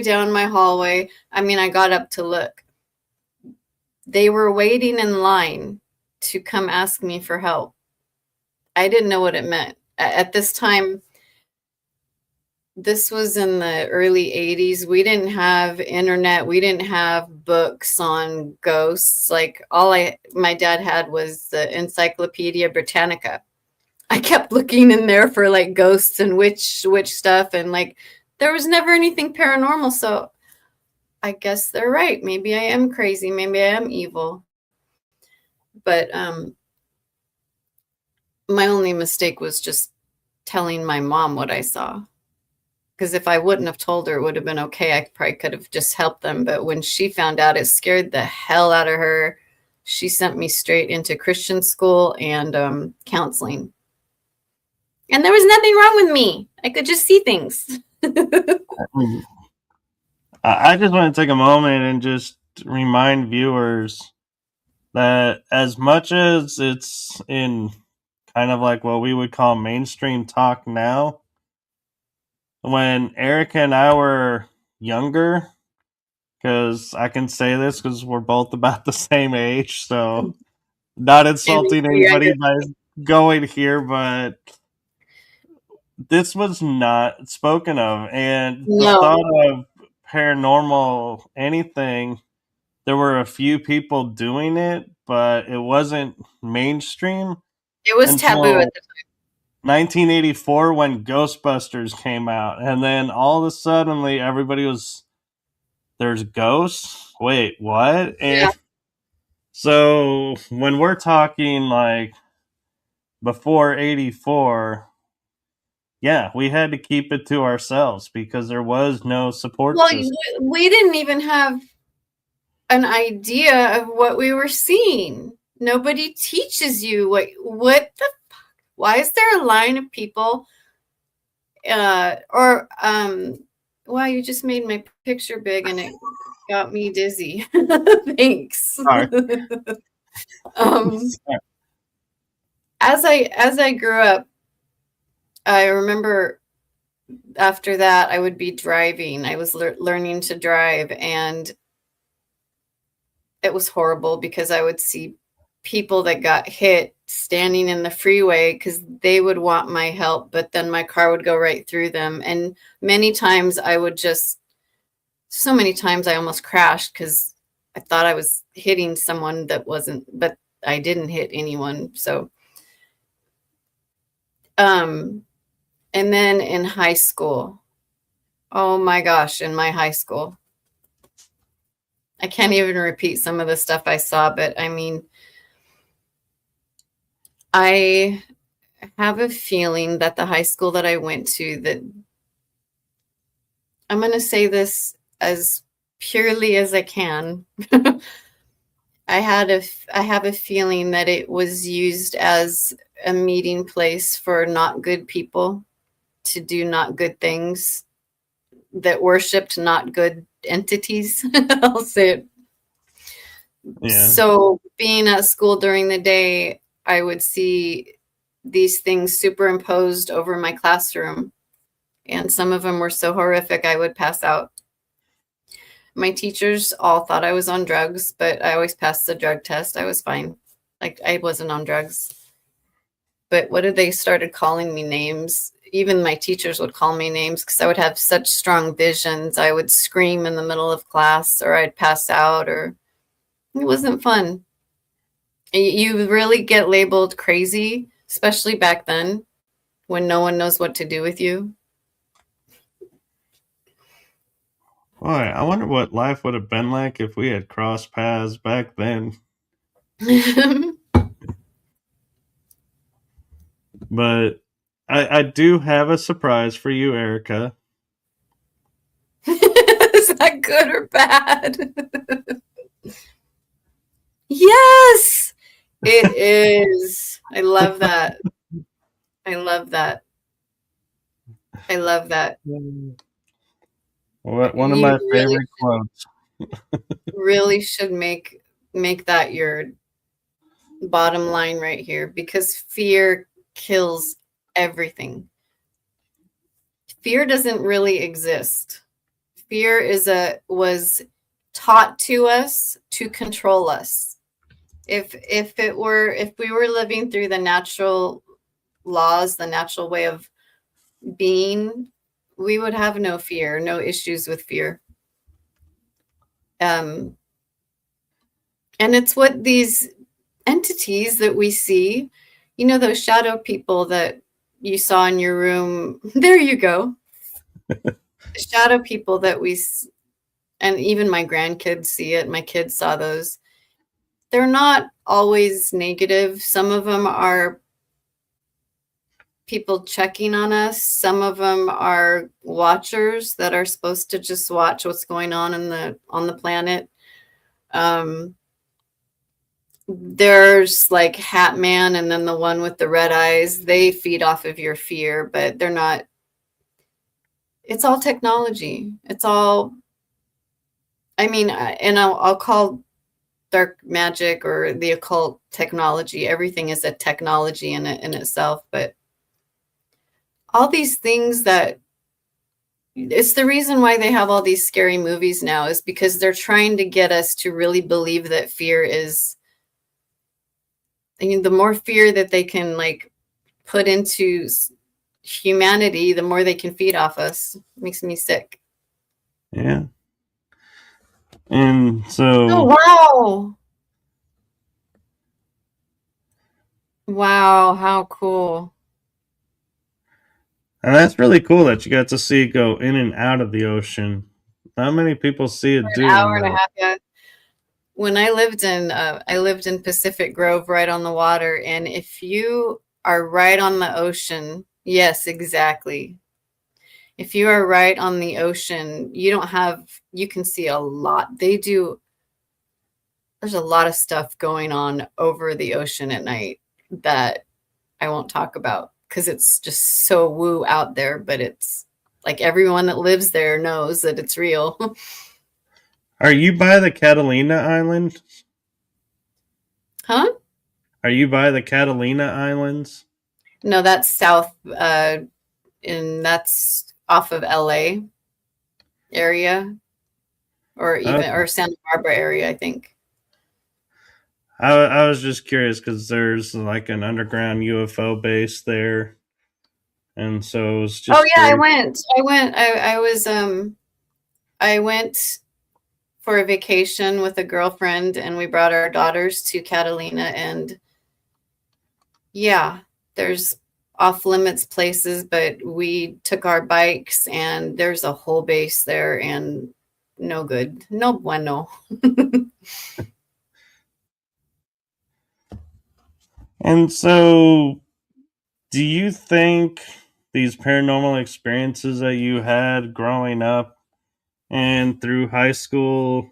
down my hallway. I mean, I got up to look. They were waiting in line to come ask me for help. I didn't know what it meant. At this time, this was in the early 80s. We didn't have internet. We didn't have books on ghosts. Like my dad had was the Encyclopedia Britannica. I kept looking in there for like ghosts and witch stuff. And like, there was never anything paranormal. So I guess they're right. Maybe I am crazy. Maybe I am evil. But my only mistake was just telling my mom what I saw. Because if I wouldn't have told her, it would have been okay. I probably could have just helped them. But when she found out, it scared the hell out of her. She sent me straight into Christian school and counseling. And there was nothing wrong with me. I could just see things. I just want to take a moment and just remind viewers that as much as it's in kind of like what we would call mainstream talk now, when Erica and I were younger, because I can say this because we're both about the same age, so not insulting anybody by going here, but this was not spoken of. And the thought of paranormal anything, there were a few people doing it, but it wasn't mainstream. It was taboo at the time. 1984 when Ghostbusters came out, and then all of a sudden everybody was, there's ghosts? Wait, what? And so when we're talking like before 84, yeah, we had to keep it to ourselves because there was no support system. We didn't even have an idea of what we were seeing. Nobody teaches you what the fuck? Why is there a line of people? Wow, you just made my picture big and it got me dizzy. Thanks. As I grew up, I remember after that I would be driving. I was learning to drive, and it was horrible because I would see people that got hit standing in the freeway because they would want my help, but then my car would go right through them. And many times I almost crashed because I thought I was hitting someone that wasn't, but I didn't hit anyone. So, and then in high school, oh my gosh, in my high school, I can't even repeat some of the stuff I saw, but I mean, I have a feeling that the high school that I went to, that I'm going to say this as purely as I can. I have a feeling that it was used as a meeting place for not good people to do not good things, that worshipped not good entities. I'll say it. Yeah. So being at school during the day, I would see these things superimposed over my classroom, and some of them were so horrific I would pass out. My teachers all thought I was on drugs, but I always passed the drug test. I was fine. Like, I wasn't on drugs. But what if they started calling me names? Even my teachers would call me names because I would have such strong visions. I would scream in the middle of class, or I'd pass out, or it wasn't fun. You really get labeled crazy, especially back then when no one knows what to do with you. Boy, I wonder what life would have been like if we had crossed paths back then. But I do have a surprise for you, Erica. Is that good or bad? Yes, it is. I love that. I love that. I love that. One of my favorite quotes. Really should make that your bottom line right here, because fear kills everything. Fear doesn't really exist. fear was taught to us to control us. If we were living through the natural laws, the natural way of being, we would have no fear, no issues with fear. And it's what these entities that we see, you know, those shadow people that you saw in your room. There you go. Shadow people that and even my grandkids see it. My kids saw those. They're not always negative. Some of them are people checking on us. Some of them are watchers that are supposed to just watch what's going on on the planet. There's like Hat Man, and then the one with the red eyes. They feed off of your fear, but they're not. It's all technology. It's all. I mean, and I'll call dark magic or the occult technology. Everything is a technology in itself, but all these things that it's the reason why they have all these scary movies now is because they're trying to get us to really believe that fear is, I mean, the more fear that they can like put into humanity, the more they can feed off us. It makes me sick. Yeah. And so. Oh, wow. Wow, how cool. And that's really cool that you got to see it go in and out of the ocean. Not many people see it doing an hour and that. a half, yeah. When I lived in Pacific Grove, right on the water, and if you are right on the ocean, yes, exactly. If you are right on the ocean, you can see a lot. There's a lot of stuff going on over the ocean at night that I won't talk about because it's just so woo out there, but it's like everyone that lives there knows that it's real. Are you by the Catalina Island? Huh? Are you by the Catalina Islands? No, that's south, and that's off of LA area, or even or Santa Barbara area, I think. I was just curious because there's like an underground UFO base there, and so it was just. Oh yeah, I went for a vacation with a girlfriend, and we brought our daughters to Catalina, and yeah, there's off limits places, but we took our bikes, and there's a whole base there, and no good, no bueno. And so, do you think these paranormal experiences that you had growing up and through high school,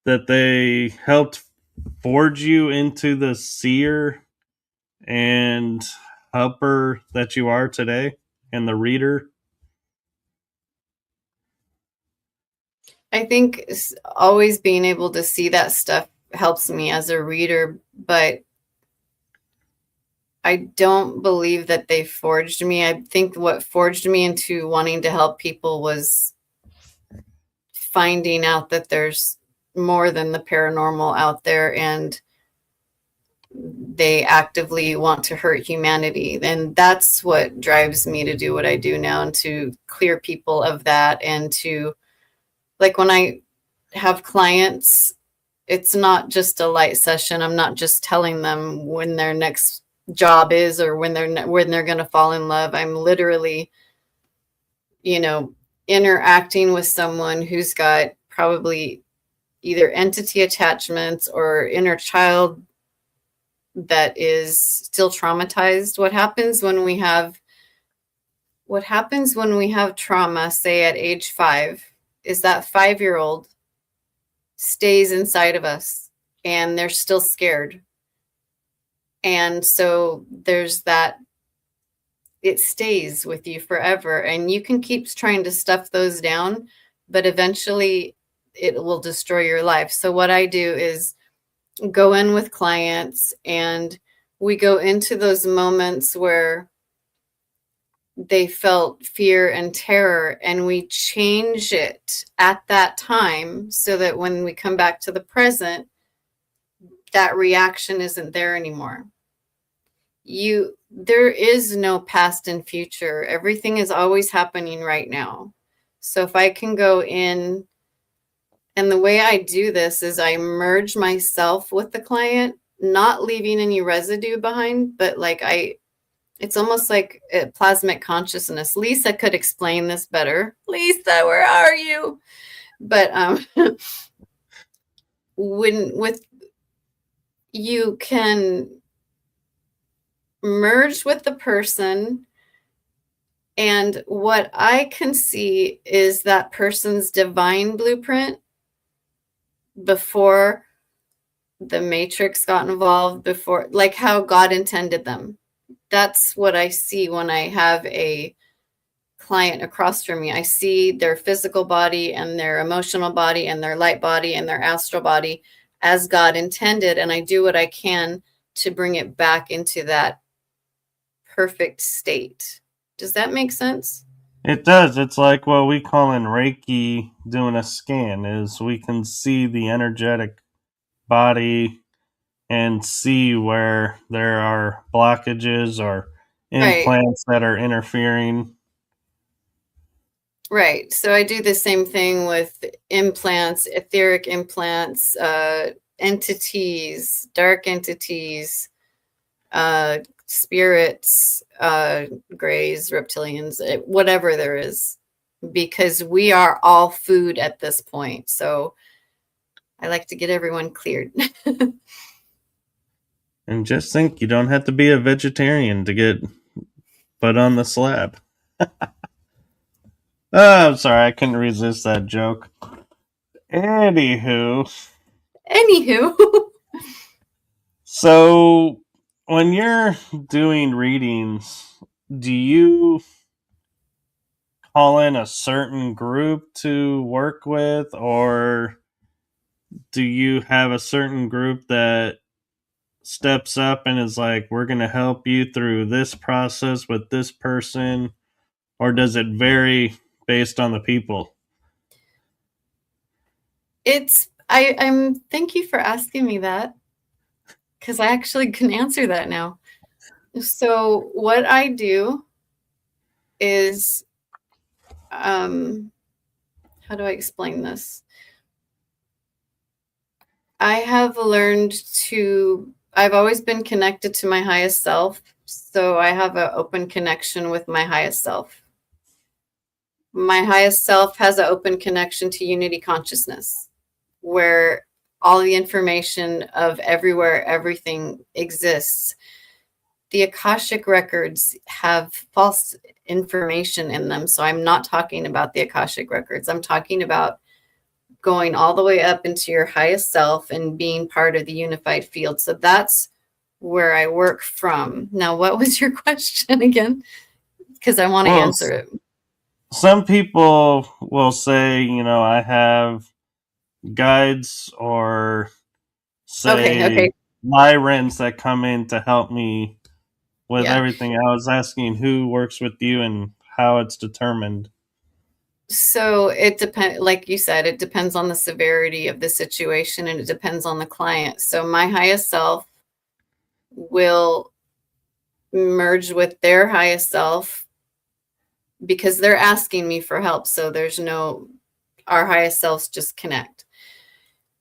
that they helped forge you into the seer and helper that you are today, and the reader? I think always being able to see that stuff helps me as a reader, but I don't believe that they forged me. I think what forged me into wanting to help people was finding out that there's more than the paranormal out there, and they actively want to hurt humanity. And that's what drives me to do what I do now, and to clear people of that. And to, like, when I have clients, it's not just a light session. I'm not just telling them when their next job is or when they're going to fall in love. I'm literally, interacting with someone who's got probably either entity attachments or inner child that is still traumatized. What happens when we have trauma, say at age 5, is that 5-year-old stays inside of us, and they're still scared. And so there's that, it stays with you forever, and you can keep trying to stuff those down, but eventually it will destroy your life. So what I do is go in with clients, and we go into those moments where they felt fear and terror, and we change it at that time so that when we come back to the present, that reaction isn't there anymore. There is no past and future. Everything is always happening right now. So if I can go in, and the way I do this is I merge myself with the client, not leaving any residue behind, but like it's almost like a plasmic consciousness. Lisa could explain this better. Lisa, where are you? But you can merge with the person, and what I can see is that person's divine blueprint before the matrix got involved, before, like how God intended them. That's what I see when I have a client across from me. I see their physical body and their emotional body and their light body and their astral body as God intended, and I do what I can to bring it back into that perfect state. Does that make sense? It does. It's like what we call in Reiki doing a scan, is we can see the energetic body and see where there are blockages or implants that are interfering. Right. So I do the same thing with implants, etheric implants, entities, dark entities, spirits, grays, reptilians, whatever there is, because we are all food at this point. So I like to get everyone cleared. And just think, you don't have to be a vegetarian to get put on the slab. Oh, I'm sorry, I couldn't resist that joke. Anywho. So, when you're doing readings, do you call in a certain group to work with, or do you have a certain group that steps up and is like, we're going to help you through this process with this person, or does it vary based on the people? I'm thank you for asking me that, because I actually can answer that now. So what I do is, how do I explain this? I have learned I've always been connected to my highest self. So I have an open connection with my highest self. My highest self has an open connection to unity consciousness, where all the information of everywhere, everything exists. The Akashic records have false information in them. So I'm not talking about the Akashic records. I'm talking about going all the way up into your highest self and being part of the unified field. So that's where I work from. Now, what was your question again? Because I want to answer it. Some people will say, I have guides or say Lyrans that come in to help me with everything. I was asking who works with you and how it's determined. So it depends, like you said, it depends on the severity of the situation, and it depends on the client. So my highest self will merge with their highest self because they're asking me for help. So our highest selves just connect.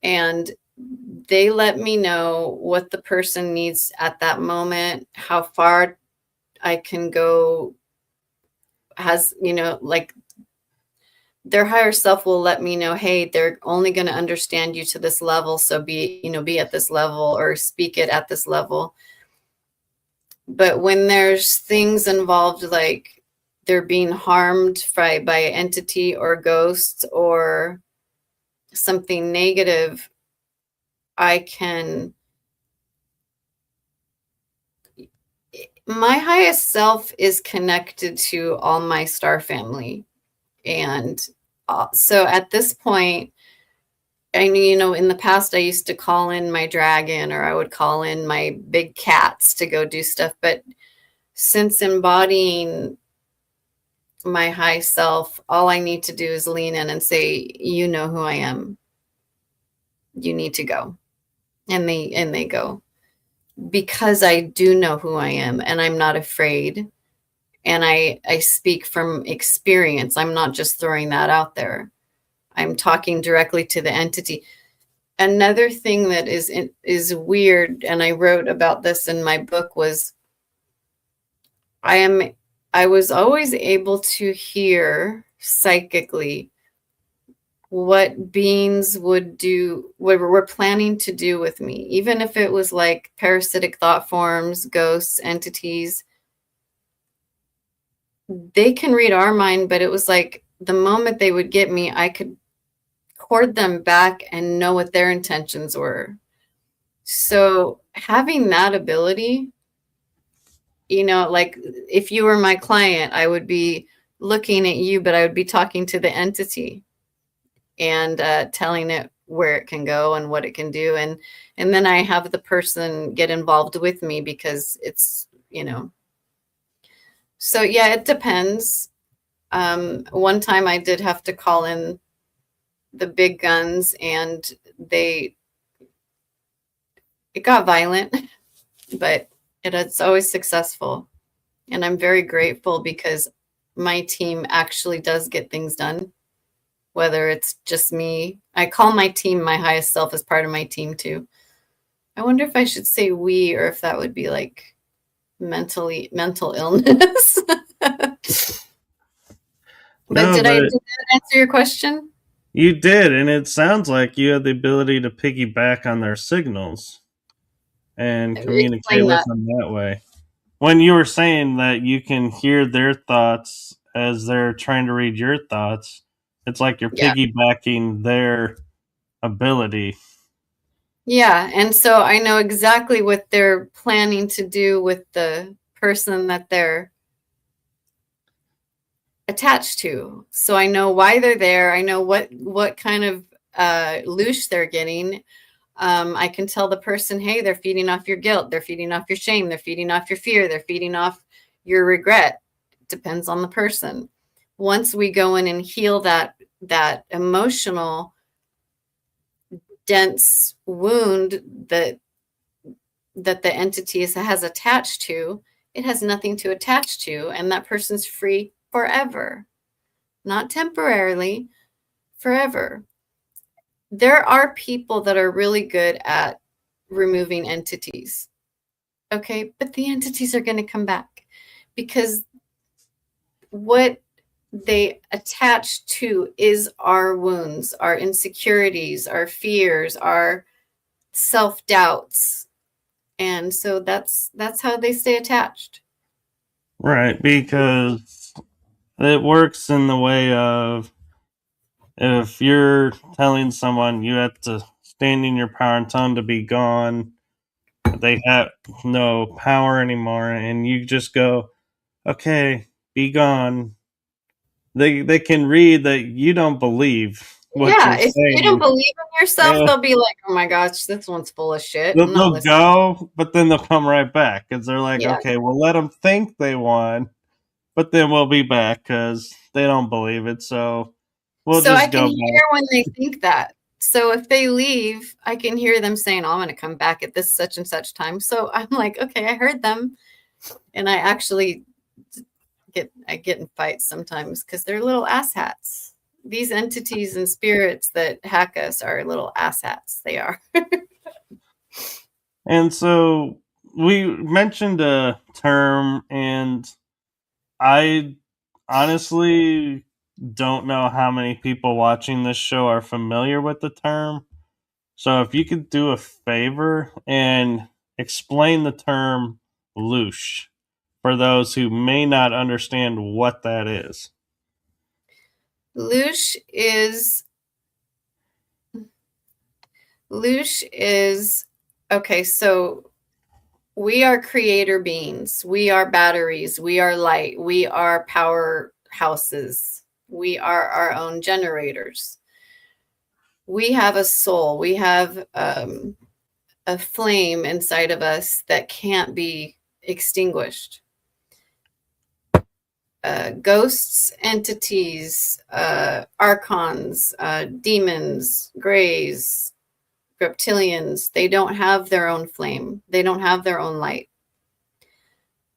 And they let me know what the person needs at that moment, how far I can go, like their higher self will let me know, hey, they're only going to understand you to this level. So be at this level or speak it at this level. But when there's things involved, like they're being harmed by an entity or ghosts or something negative, my highest self is connected to all my star family. And so at this point, in the past, I used to call in my dragon, or I would call in my big cats to go do stuff. But since embodying my high self, all I need to do is lean in and say, you know who I am. You need to go. And they go. Because I do know who I am and I'm not afraid. And I speak from experience. I'm not just throwing that out there. I'm talking directly to the entity. Another thing that is weird, and I wrote about this in my book, was I was always able to hear psychically what beings would do, what we're planning to do with me, even if it was like parasitic thought forms, ghosts, entities. They can read our mind, but it was like the moment they would get me, I could cord them back and know what their intentions were. So having that ability, you know, like if you were my client, I would be looking at you, but I would be talking to the entity and telling it where it can go and what it can do. And then I have the person get involved with me because it's, you know, so yeah, it depends. One time I did have to call in the big guns, and it got violent, but it's always successful. And I'm very grateful because my team actually does get things done, whether it's just me. I call my team my highest self as part of my team too. I wonder if I should say we, or if that would be like mental illness. But No, did but that answer your question? you did, and it sounds like you have the ability to piggyback on their signals and communicate Explain with that. them that way. When you were saying that you can hear their thoughts as they're trying to read your thoughts, it's like you're Yeah. piggybacking their ability. Yeah. And so I know exactly what they're planning to do with the person that they're attached to. So I know why they're there. I know what kind of loosh they're getting. I can tell the person, hey, they're feeding off your guilt. They're feeding off your shame. They're feeding off your fear. They're feeding off your regret. Depends on the person. Once we go in and heal that emotional dense wound that the entity has attached to, it has nothing to attach to, and that person's free forever, not temporarily, forever. There are people that are really good at removing entities. Okay, but the entities are going to come back because what they attach to is our wounds, our insecurities, our fears, our self-doubts. And so that's how they stay attached. Right, because it works in the way of if you're telling someone you have to stand in your power and tell them to be gone, they have no power anymore, and you just go, okay, be gone. They can read that you don't believe what Yeah, you're if you don't saying. believe in yourself, Yeah, they'll be like, "Oh my gosh, this one's full of shit." I'm not they'll listening. go, but then they'll come right back because they're like, Yeah. okay, we'll let them think they won, but then we'll be back because they don't believe it. So we'll So I just can go hear back. when they think that. So if they leave, I can hear them saying, "Oh, I'm going to come back at this such and such time." So I'm like, "Okay, I heard them." And I actually I get in fights sometimes because they're little asshats. These entities and spirits that hack us are little asshats. They are. And so we mentioned a term, and I honestly don't know how many people watching this show are familiar with the term. So if you could do a favor and explain the term loosh for those who may not understand what that is. Loosh is Loosh is okay, so we are creator beings. We are batteries. We are light. We are powerhouses. We are our own generators. We have a soul. We have a flame inside of us that can't be extinguished. ghosts, entities, archons, demons, greys, reptilians, they don't have their own flame. They don't have their own light.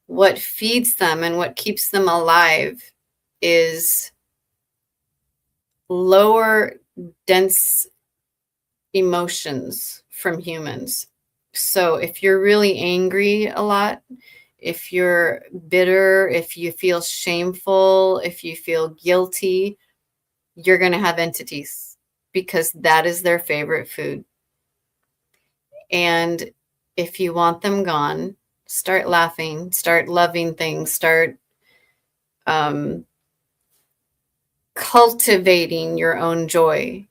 What feeds them and what keeps them alive is lower dense emotions from humans. So if you're really angry a lot, if you're bitter, if you feel shameful, if you feel guilty, you're going to have entities because that is their favorite food. And if you want them gone, start laughing, start loving things, start cultivating your own joy.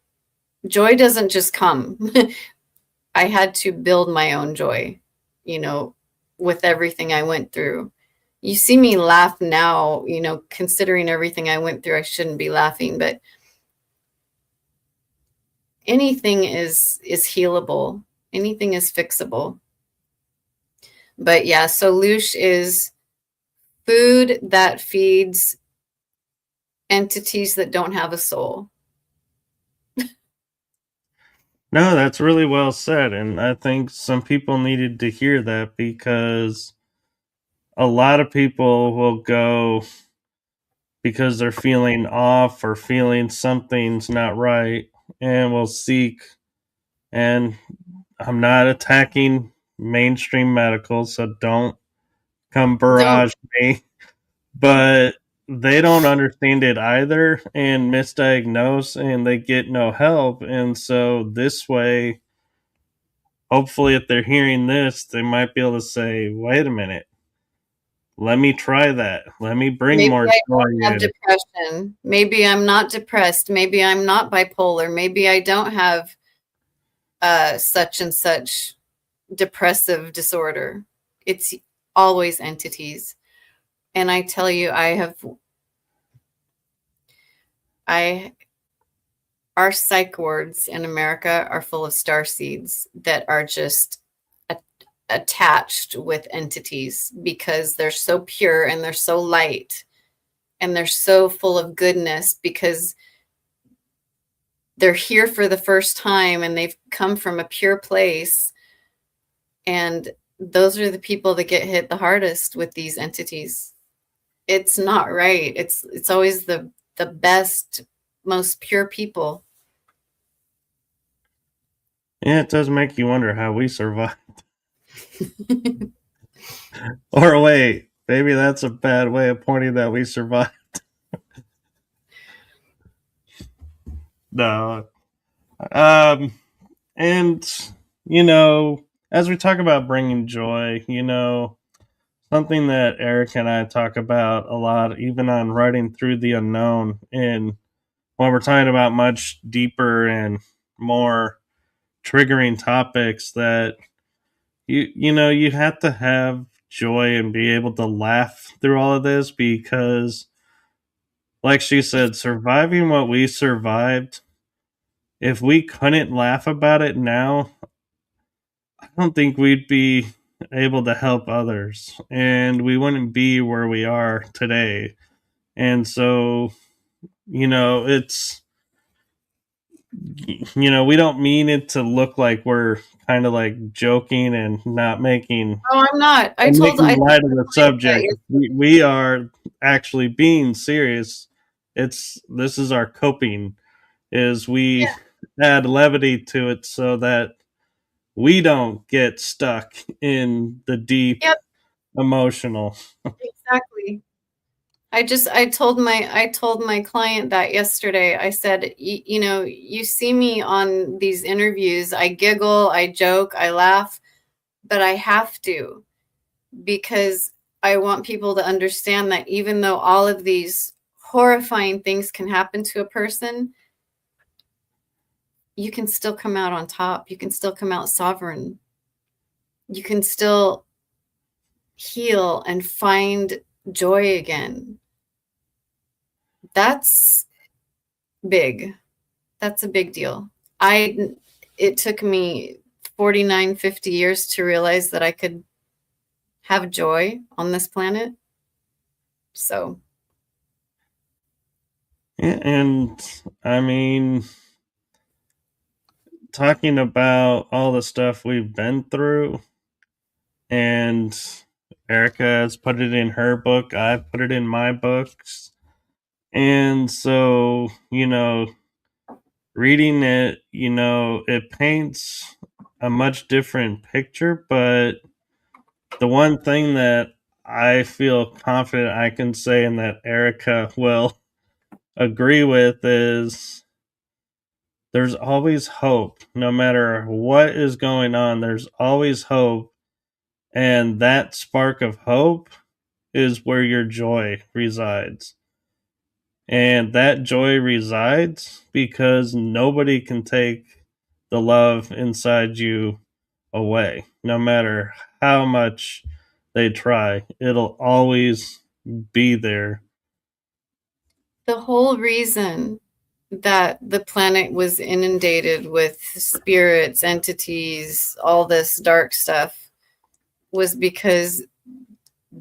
Joy doesn't just come. I had to build my own joy, with everything I went through. You see me laugh now, considering everything I went through, I shouldn't be laughing, but anything is healable. Anything is fixable. But yeah, so Loosh is food that feeds entities that don't have a soul. No, that's really well said. And I think some people needed to hear that because a lot of people will go because they're feeling off or feeling something's not right and will seek. And I'm not attacking mainstream medical, so don't come Don't. barrage me. But they don't understand it either and misdiagnose and they get no help. And so this way, hopefully, if they're hearing this, they might be able to say, wait a minute, let me try that. Let me bring Maybe more I joy don't have in. depression. Maybe I'm not depressed. Maybe I'm not bipolar. Maybe I don't have such and such depressive disorder. It's always entities. And I tell you, our psych wards in America are full of star seeds that are just attached with entities because they're so pure and they're so light and they're so full of goodness because they're here for the first time and they've come from a pure place. And those are the people that get hit the hardest with these entities. It's not right. It's always the best, most pure people. Yeah, it does make you wonder how we survived. Or wait, maybe that's a bad way of pointing that we survived. No. And, as we talk about bringing joy, something that Eric and I talk about a lot, even on writing through the unknown, and when we're talking about much deeper and more triggering topics, that you have to have joy and be able to laugh through all of this because, like she said, surviving what we survived, if we couldn't laugh about it now, I don't think we'd be able to help others and we wouldn't be where we are today. And so, it's, we don't mean it to look like we're kind of like joking and not making Oh, I'm not. and I making told light of the my client subject. We are actually being serious. This is our coping, is we yeah, add levity to it so that we don't get stuck in the deep yep, emotional. exactly. I told my client that yesterday. I said, you see me on these interviews, I giggle, I joke, I laugh, but I have to because I want people to understand that even though all of these horrifying things can happen to a person, you can still come out on top. You can still come out sovereign. You can still heal and find joy again. That's big. That's a big deal. It took me 49, 50 years to realize that I could have joy on this planet. So And I mean, talking about all the stuff we've been through, and Erica has put it in her book, I've put it in my books. And so, reading it, it paints a much different picture. But the one thing that I feel confident I can say and that Erica will agree with is there's always hope. No matter what is going on, there's always hope. And that spark of hope is where your joy resides. And that joy resides because nobody can take the love inside you away. No matter how much they try, it'll always be there. The whole reason that the planet was inundated with spirits, entities, all this dark stuff was because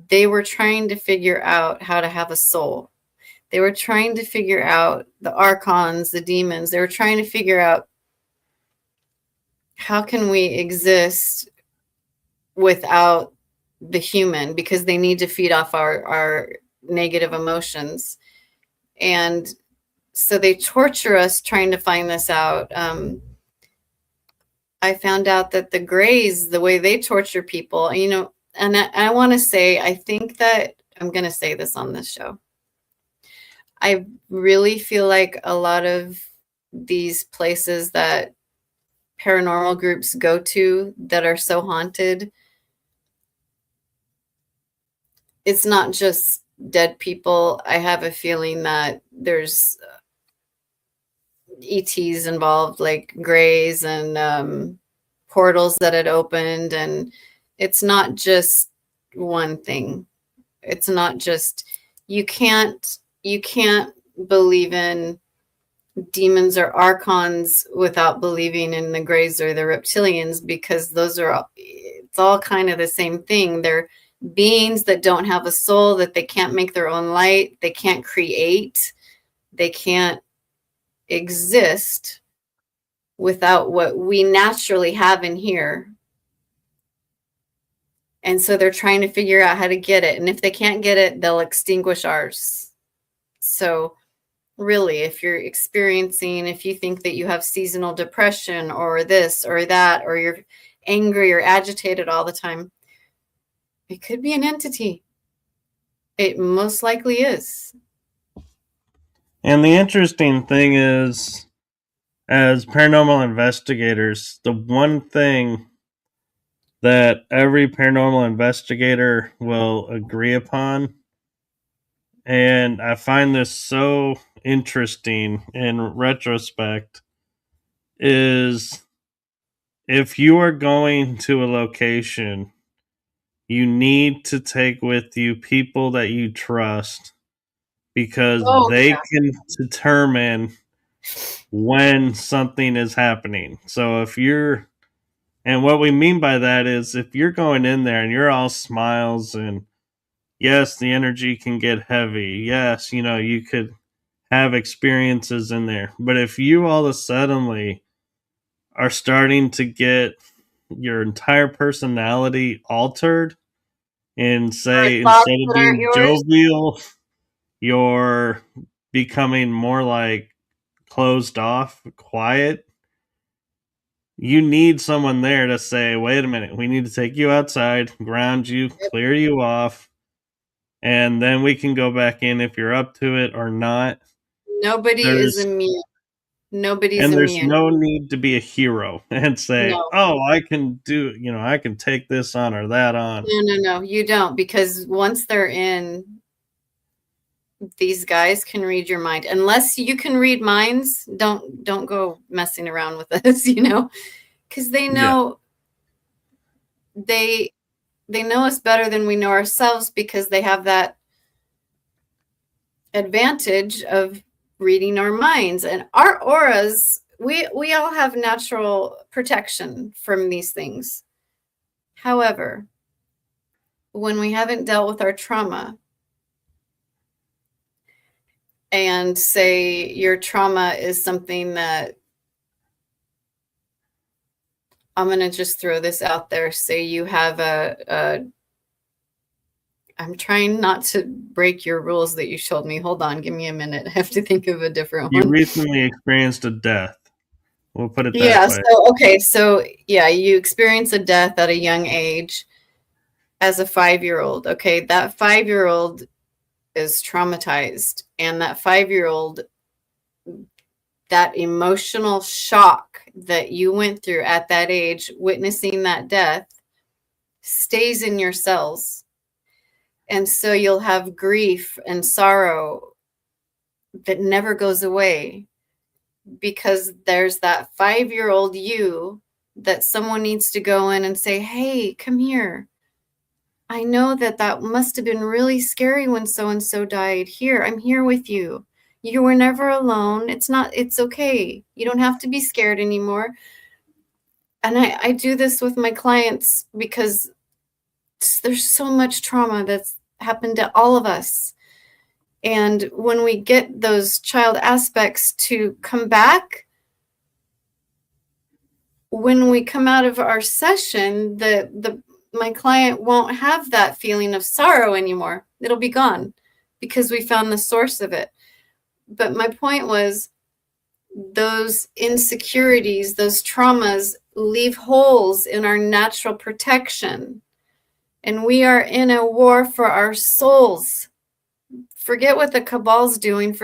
they were trying to figure out how to have a soul. They were trying to figure out the archons, the demons. They were trying to figure out how can we exist without the human, because they need to feed off our negative emotions. And so they torture us trying to find this out. I found out that the Greys, the way they torture people, and I want to say, I think that I'm going to say this on this show. I really feel like a lot of these places that paranormal groups go to that are so haunted, it's not just dead people. I have a feeling that there's ETs involved, like Greys and portals that had opened. And it's not just one thing. It's not just, you can't believe in demons or archons without believing in the Greys or the reptilians, because those are all, it's all kind of the same thing. They're beings that don't have a soul, that they can't make their own light, they can't create, they can't exist without what we naturally have in here. And so they're trying to figure out how to get it. And if they can't get it, they'll extinguish ours. So really, if you're experiencing, if you think that you have seasonal depression or this or that, or you're angry or agitated all the time, it could be an entity. It most likely is. And the interesting thing is, as paranormal investigators, the one thing that every paranormal investigator will agree upon, and I find this so interesting in retrospect, is if you are going to a location, you need to take with you people that you trust, because they can determine when something is happening. So if you're, and what we mean by that is, if you're going in there and you're all smiles and yes, the energy can get heavy. Yes, you could have experiences in there. But if you all of a suddenly are starting to get your entire personality altered, and say Thoughts instead of that aren't being yours. jovial, you're becoming more like closed off, quiet, you need someone there to say, wait a minute, we need to take you outside, ground you, clear you off, and then we can go back in if you're up to it or not. Nobody is There's immune. Nobody's and there's immune. no need to be a hero and say, No. "Oh, I can do, I can take this on or that on." No, you don't, because once they're in, these guys can read your mind. Unless you can read minds, don't go messing around with us, because they Yeah. know they know us better than we know ourselves, because they have that advantage of reading our minds and our auras. We all have natural protection from these things. However, when we haven't dealt with our trauma, and say your trauma is something that, I'm going to just throw this out there. Say you have I'm trying not to break your rules that you showed me. Hold on, give me a minute. I have to think of a different You one. recently experienced a death. We'll put it that Yeah, way. so yeah, you experience a death at a young age as a 5-year-old. Okay, that 5-year-old is traumatized, and that 5-year-old, that emotional shock that you went through at that age, witnessing that death, stays in your cells. And so you'll have grief and sorrow that never goes away, because there's that 5-year-old you that someone needs to go in and say, hey, come here. I know that must have been really scary when so-and-so died. Here, I'm here with you. You were never alone. It's okay. You don't have to be scared anymore. And I do this with my clients because there's so much trauma that's happened to all of us. And when we get those child aspects to come back, when we come out of our session, my client won't have that feeling of sorrow anymore. It'll be gone because we found the source of it. But my point was, those insecurities, those traumas leave holes in our natural protection. And we are in a war for our souls. Forget what the cabal's doing.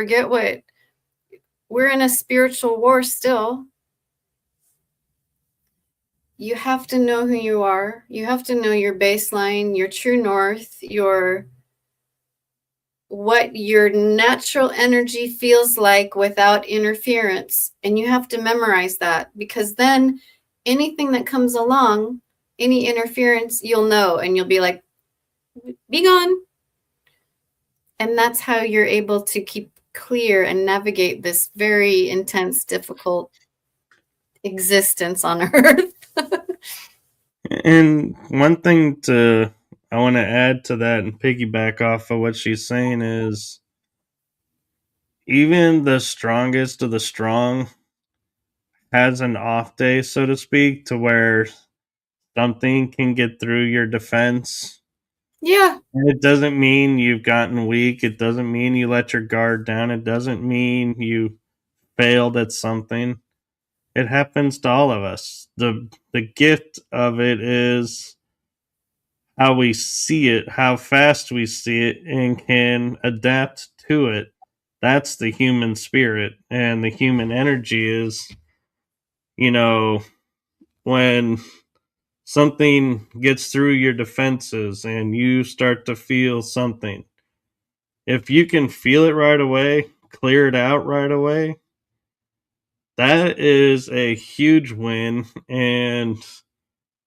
We're in a spiritual war still. You have to know who you are. You have to know your baseline, your true north, what your natural energy feels like without interference. And you have to memorize that, because then anything that comes along, any interference, you'll know, and you'll be like, be gone. And that's how you're able to keep clear and navigate this very intense, difficult existence on Earth. And one thing I want to add to that and piggyback off of what she's saying is, even the strongest of the strong has an off day, so to speak, to where something can get through your defense. Yeah. And it doesn't mean you've gotten weak. It doesn't mean you let your guard down. It doesn't mean you failed at something. It happens to all of us. The gift of it is how we see it, how fast we see it, and can adapt to it. That's the human spirit. And the human energy is, when something gets through your defenses and you start to feel something, if you can feel it right away, clear it out right away, that is a huge win and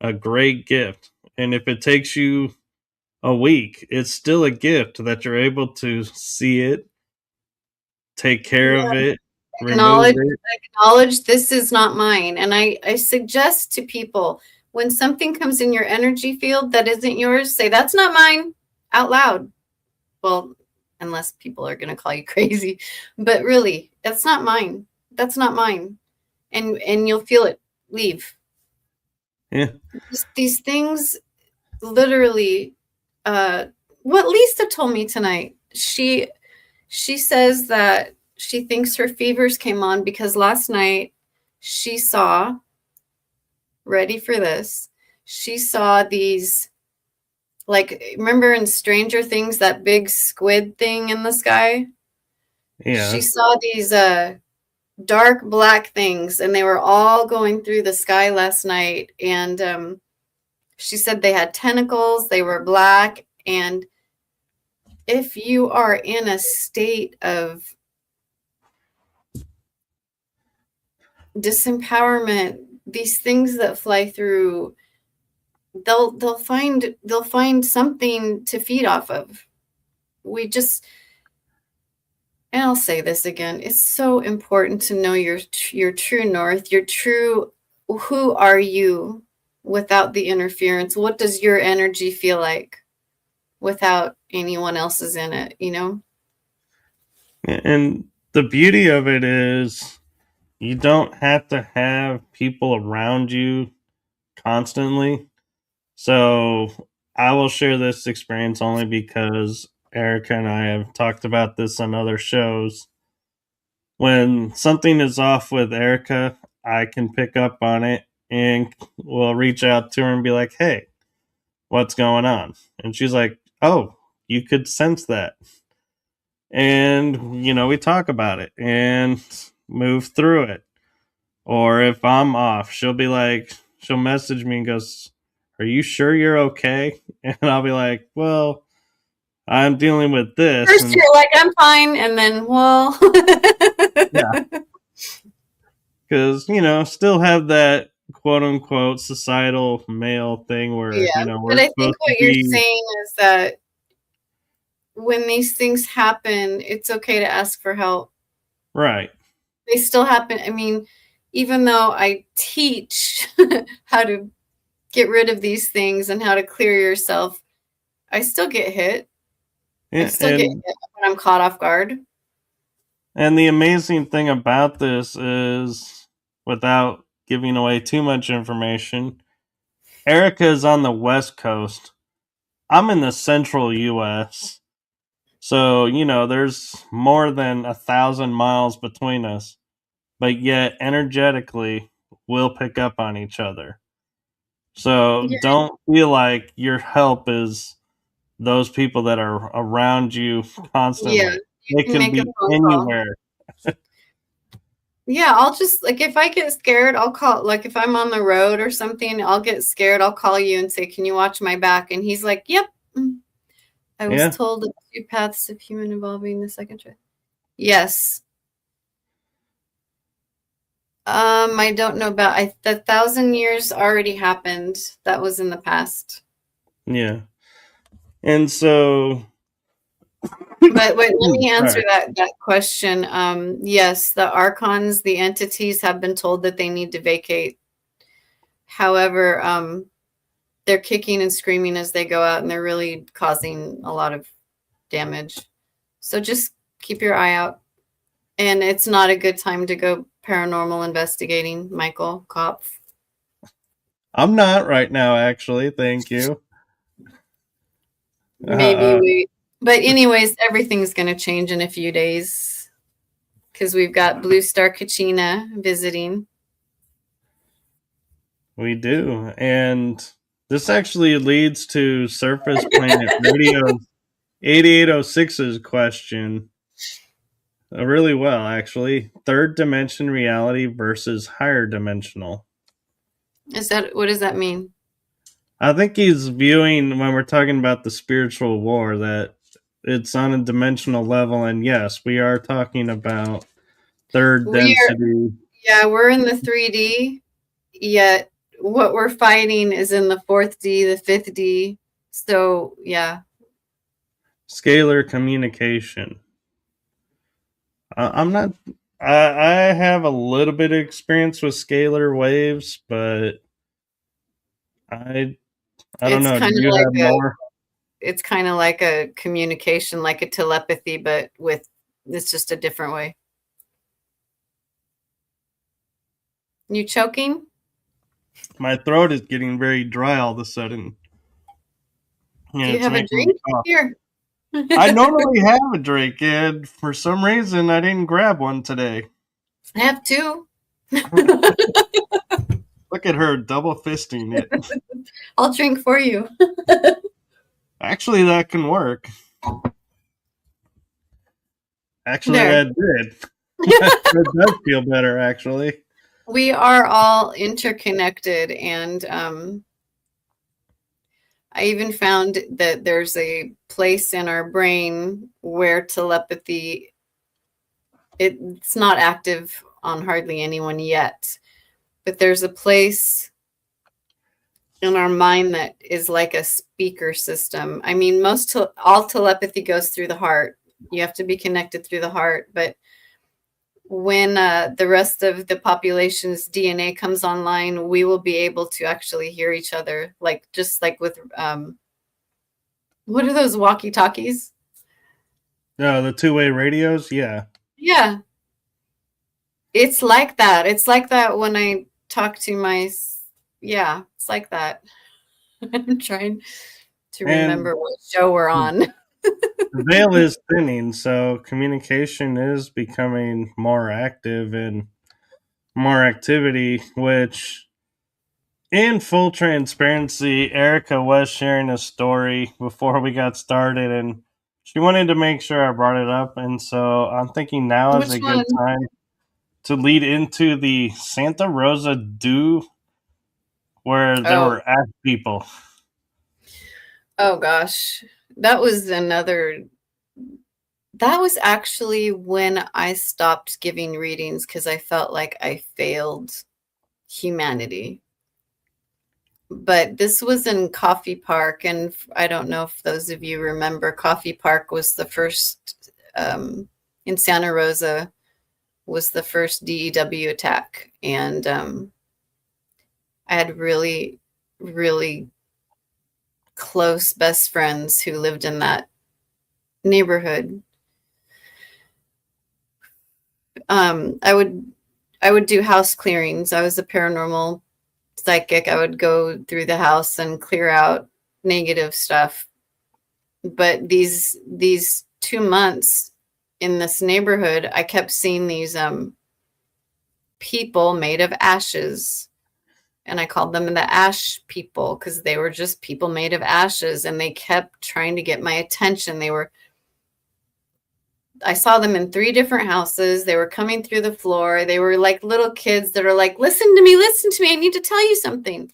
a great gift. And if it takes you a week, it's still a gift that you're able to see it, take care of it, remove it. Acknowledge this is not mine. And I suggest to people, when something comes in your energy field that isn't yours, say, that's not mine, out loud. Well, unless people are going to call you crazy, but really, that's not mine. That's not mine. And you'll feel it leave. Yeah. These things literally, what Lisa told me tonight, she says that she thinks her fevers came on because last night she saw, ready for this, she saw these, like, remember in Stranger Things, that big squid thing in the sky? Yeah. She saw these dark black things, and they were all going through the sky last night. And she said they had tentacles, they were black. And if you are in a state of disempowerment, these things that fly through, they'll find something to feed off of. And I'll say this again, it's so important to know your true north, your true, who are you without the interference? What does your energy feel like without anyone else's in it, And the beauty of it is you don't have to have people around you constantly. So I will share this experience only because Erica and I have talked about this on other shows. When something is off with Erica, I can pick up on it and will reach out to her and be like, hey, what's going on? And she's like, oh, you could sense that. And, we talk about it and move through it. Or if I'm off, she'll message me and goes, are you sure you're okay? And I'll be like, well, I'm dealing with this. First, you're like, I'm fine. And then, well. Yeah. Because, still have that quote unquote societal male thing where, we're but I supposed think what to you're be. saying is that when these things happen, it's okay to ask for help. Right. They still happen. I mean, even though I teach how to get rid of these things and how to clear yourself, I still get hit. I still get hit when I'm caught off guard. And the amazing thing about this is, without giving away too much information, Erica is on the West Coast. I'm in the central US. So, there's more than 1,000 miles between us. But yet, energetically, we'll pick up on each other. So don't feel like your help is those people that are around you constantly. Yeah, They can be anywhere. Yeah, I'll just, like, if I get scared, I'll call, like, if I'm on the road or something, I'll get scared, I'll call you and say, can you watch my back? And he's like, yep. I was told of 2 paths of human evolving, the second try. Yes. I don't know about, the 1,000 years already happened. That was in the past. Yeah. And so. But wait, let me answer that question. Yes, the archons, the entities have been told that they need to vacate. However, they're kicking and screaming as they go out, and they're really causing a lot of damage. So just keep your eye out. And it's not a good time to go paranormal investigating, Michael Kopf. I'm not right now, actually. Thank you. Maybe wait. But anyways, everything's going to change in a few days because we've got Blue Star Kachina visiting. We do. And this actually leads to Surface Planet Radio 8806's question really well, actually. Third dimension reality versus higher dimensional. What does that mean? I think he's viewing, when we're talking about the spiritual war, that it's on a dimensional level. And yes, we are talking about third density. We're in the 3D, yet what we're fighting is in the 4th D, the 5th D. So, yeah. Scalar communication. I'm not. I have a little bit of experience with scalar waves, but I don't know. Do you have more? It's kind of like a communication, like a telepathy, but it's just a different way. You choking? My throat is getting very dry all of a sudden. Do you have a drink? Here. I normally have a drink, and for some reason, I didn't grab one today. I have 2. Look at her double fisting it. I'll drink for you. Actually, that can work. Actually, that did. It does feel better, actually. We are all interconnected, and I even found that there's a place in our brain where telepathy, it's not active on hardly anyone yet, but there's a place in our mind that is like a speaker system. I mean, all telepathy goes through the heart. You have to be connected through the heart, but when the rest of the population's DNA comes online, we will be able to actually hear each other, just like with what are those walkie-talkies? The two-way radios, yeah. Yeah. It's like that. It's like that when I talk to yeah, it's like that. I'm trying to And remember what show we're the on. veil is thinning, so communication is becoming more active and more activity, which, in full transparency, Erica was sharing a story before we got started, and she wanted to make sure I brought it up. And so I'm thinking now is Which a good one? time to lead into the Santa Rosa do where there Oh, were ash people. oh gosh. That was another that was actually when I stopped giving readings because I felt like I failed humanity. But this was in Coffee Park, and I don't know if those of you remember, Coffee Park was the first in Santa Rosa was the first DEW attack, and I had really, really close best friends who lived in that neighborhood. I would do house clearings. I was a paranormal psychic. I would go through the house and clear out negative stuff. But these 2 months in this neighborhood, I kept seeing these people made of ashes. And I called them the ash people because they were just people made of ashes, and they kept trying to get my attention. I saw them in 3 different houses. They were coming through the floor. They were like little kids that are like, listen to me. I need to tell you something.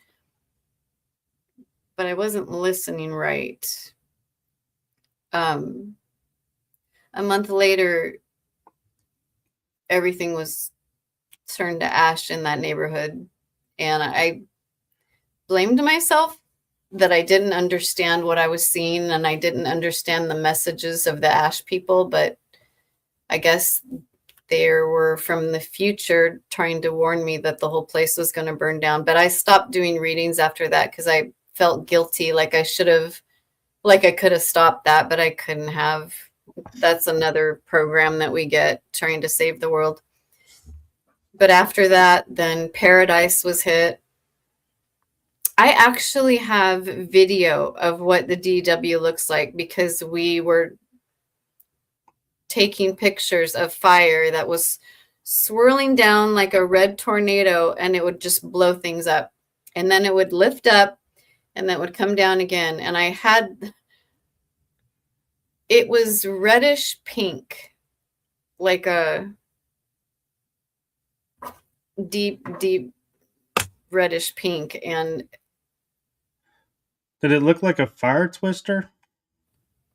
But I wasn't listening right. A month later, everything was turned to ash in that neighborhood. And I blamed myself that I didn't understand what I was seeing, and I didn't understand the messages of the ash people. But I guess they were from the future trying to warn me that the whole place was going to burn down. But I stopped doing readings after that because I felt guilty, like I should have, like I could have stopped that, but I couldn't have. That's another program that we get trying to save the world. But after that, then paradise was hit. I actually have video of what the DW looks like because we were taking pictures of fire that was swirling down like a red tornado, and it would just blow things up. And then it would lift up and that would come down again. And it was reddish pink, like a deep, deep reddish pink. And Did it look like a fire twister?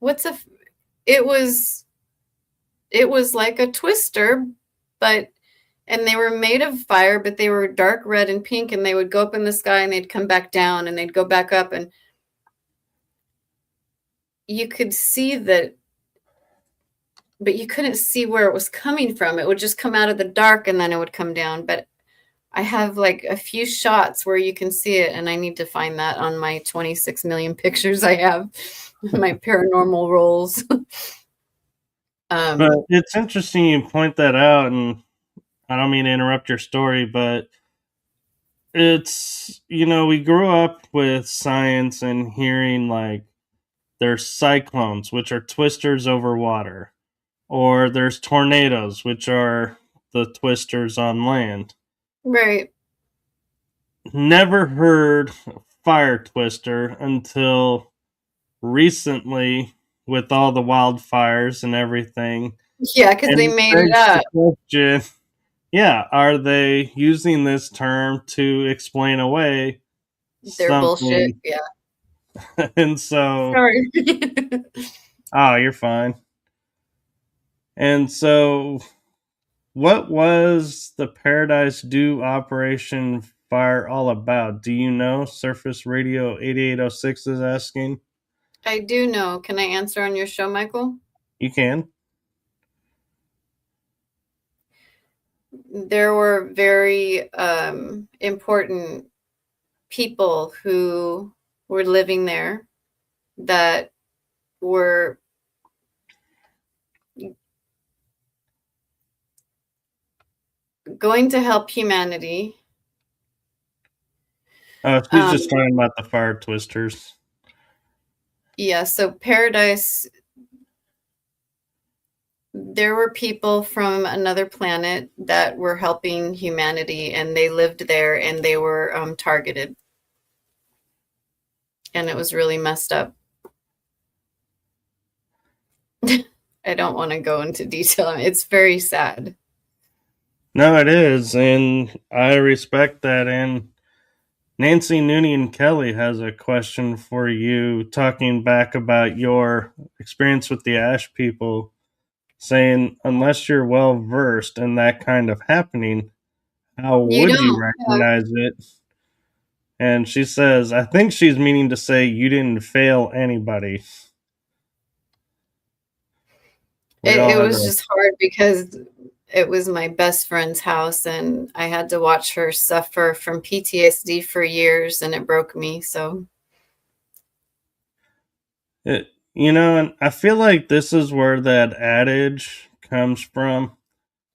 what's a, it was, it was like a twister, but and they were made of fire, but they were dark red and pink, and they would go up in the sky and they'd come back down and they'd go back up, and you could see that, but you couldn't see where it was coming from. It would just come out of the dark and then it would come down. But I have like a few shots where you can see it, and I need to find that on my 26 million pictures I have, my paranormal rolls. But it's interesting you point that out, and I don't mean to interrupt your story, but it's, we grew up with science and hearing like there's cyclones, which are twisters over water, or there's tornadoes, which are the twisters on land. Right. Never heard fire twister until recently with all the wildfires and everything. Yeah, because they And it made it begs the up. question, yeah, are they using this term to explain away They're bullshit. something? Yeah. And so, Sorry. oh, you're fine. And so, what was the Paradise Dew Operation Fire all about? Do you know? Surface Radio 8806 is asking. I do know. Can I answer on your show, Michael? You can. There were very important people who were living there that were going to help humanity. Oh, she's just talking about the fire twisters. Yeah, so paradise, there were people from another planet that were helping humanity, and they lived there, and they were targeted. And it was really messed up. I don't want to go into detail. It's very sad. No, it is, and I respect that. And Nancy Noonien Kelly has a question for you, talking back about your experience with the Ash people, saying, unless you're well versed in that kind of happening, how You would you don't. Yeah. recognize it? And she says, I think she's meaning to say you didn't fail anybody. It was just hard because it was my best friend's house, and I had to watch her suffer from PTSD for years, and it broke me. So, and I feel like this is where that adage comes from.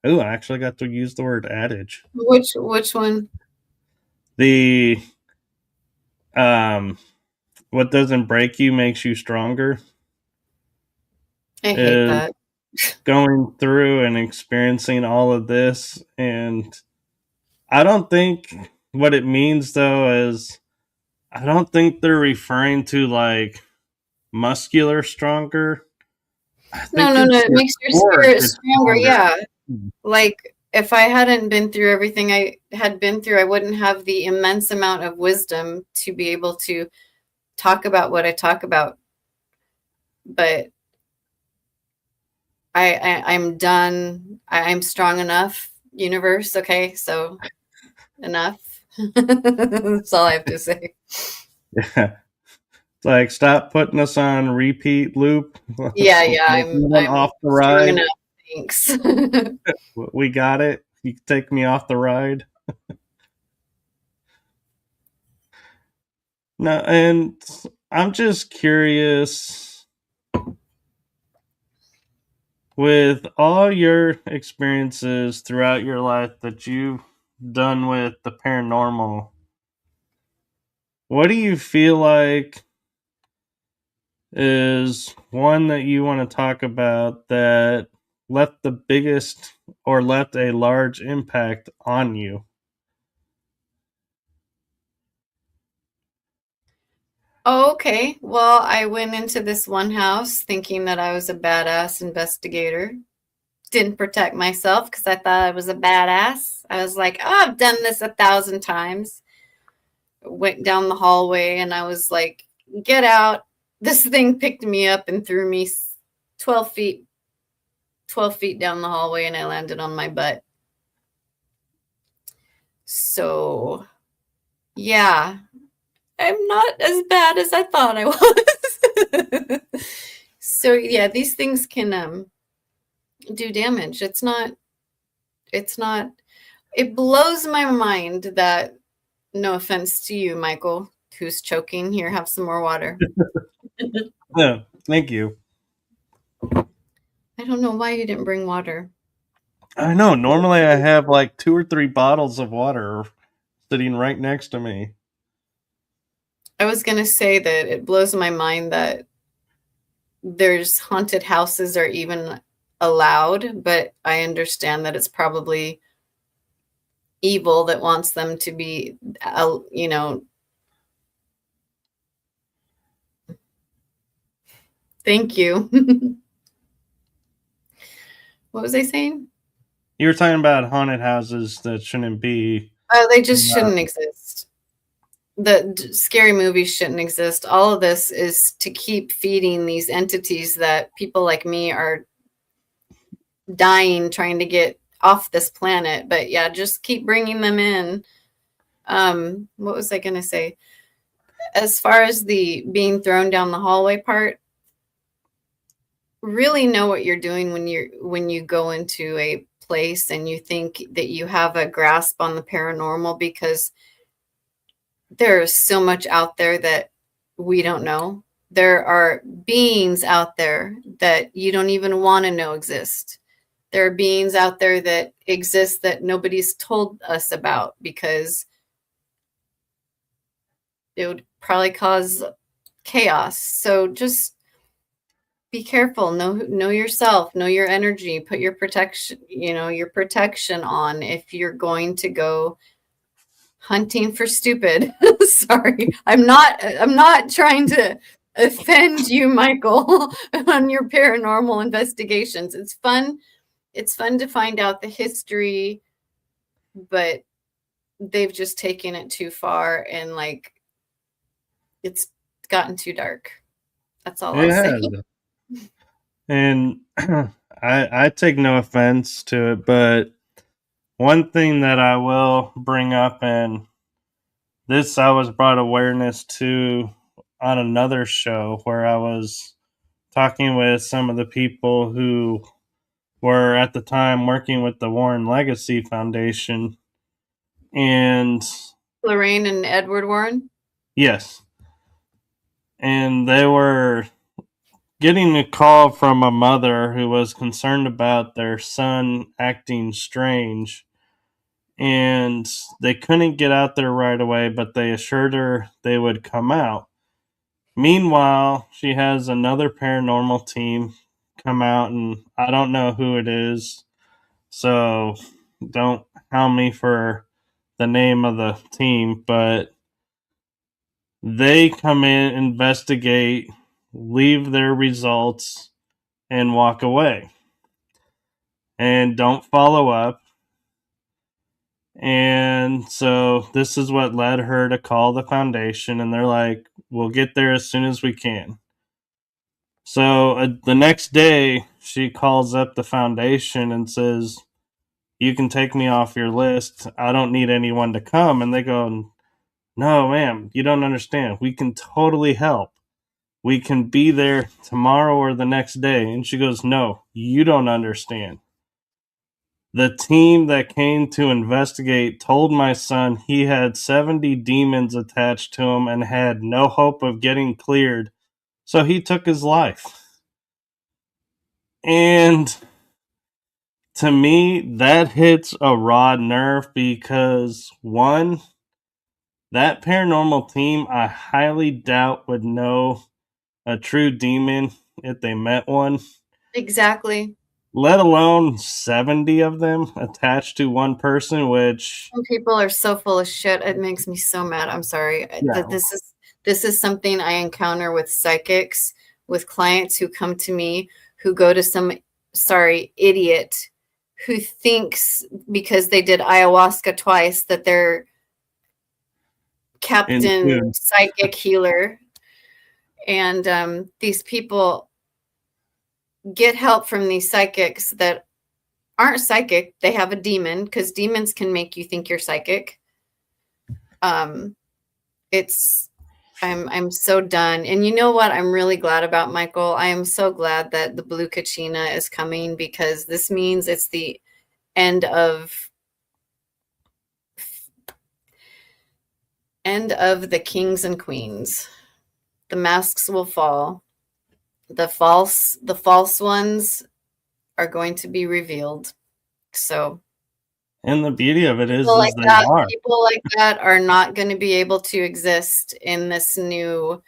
Oh, I actually got to use the word adage. which one? The what doesn't break you makes you stronger. I hate that. Going through and experiencing all of this, and I don't think what it means though is, I don't think they're referring to like muscular stronger. I No, think it makes your spirit stronger. Yeah. Like, if I hadn't been through everything I had been through, I wouldn't have the immense amount of wisdom to be able to talk about what I talk about. But I'm done. I'm strong enough, universe. Okay, so enough. That's all I have to say. Yeah. Like, stop putting us on repeat loop. Yeah, I'm off the strong ride. enough. Thanks. We got it. You can take me off the ride. No, and I'm just curious, with all your experiences throughout your life that you've done with the paranormal, what do you feel like is one that you want to talk about that left the biggest or left a large impact on you? Oh, okay. Well, I went into this one house thinking that I was a badass investigator. Didn't protect myself because I thought I was a badass. I was like, oh, I've done this 1,000 times. Went down the hallway and I was like, get out. This thing picked me up and threw me 12 feet down the hallway, and I landed on my butt. So, yeah, I'm not as bad as I thought I was. So, yeah, these things can do damage. It blows my mind that, no offense to you, Michael, who's choking. Here, have some more water. Yeah, thank you. I don't know why you didn't bring water. I know. Normally I have like 2 or 3 bottles of water sitting right next to me. I was going to say that it blows my mind that there's haunted houses are even allowed, but I understand that it's probably evil that wants them to be, thank you. What was I saying? You were talking about haunted houses that shouldn't be. Oh, they just shouldn't exist. The scary movies shouldn't exist. All of this is to keep feeding these entities that people like me are dying trying to get off this planet. But yeah, just keep bringing them in. What was I going to say? As far as the being thrown down the hallway part, really know what you're doing when you go into a place and you think that you have a grasp on the paranormal, because there's so much out there that we don't know. There are beings out there that you don't even want to know exist. There are beings out there that exist that nobody's told us about because it would probably cause chaos. So just be careful. Know yourself. Know your energy. Put your protection. Your protection on if you're going to go hunting for stupid. Sorry, I'm not trying to offend you, Michael, on your paranormal investigations. It's fun. It's fun to find out the history, but they've just taken it too far and like it's gotten too dark. That's all I'll say. And I take no offense to it, but one thing that I will bring up, and this I was brought awareness to on another show where I was talking with some of the people who were at the time working with the Warren Legacy Foundation. And Lorraine and Edward Warren? Yes. And they were getting a call from a mother who was concerned about their son acting strange. And they couldn't get out there right away, but they assured her they would come out. Meanwhile, she has another paranormal team come out, and I don't know who it is, so don't hound me for the name of the team, but they come in, investigate, leave their results, and walk away. And don't follow up. And so this is what led her to call the foundation, and they're like, we'll get there as soon as we can. So the next day, she calls up the foundation and says, you can take me off your list. I don't need anyone to come. And they go, no, ma'am, you don't understand. We can totally help. We can be there tomorrow or the next day. And she goes, no, you don't understand. The team that came to investigate told my son he had 70 demons attached to him and had no hope of getting cleared. So he took his life. And to me, that hits a raw nerve because, one, that paranormal team I highly doubt would know a true demon if they met one. Exactly. Let alone 70 of them attached to one person, which some people are so full of shit. It makes me so mad. I'm sorry. Yeah. This is something I encounter with psychics, with clients who come to me who go to some idiot who thinks because they did ayahuasca twice that they're Captain Psychic Healer. And these people get help from these psychics that aren't psychic. They have a demon, because demons can make you think you're psychic. I'm so done. And you know what I'm really glad about, Michael? I am so glad that the blue Kachina is coming, because this means it's the end of the kings and queens. The masks will fall. The false ones are going to be revealed. So, and the beauty of it is people people like that are not going to be able to exist in this new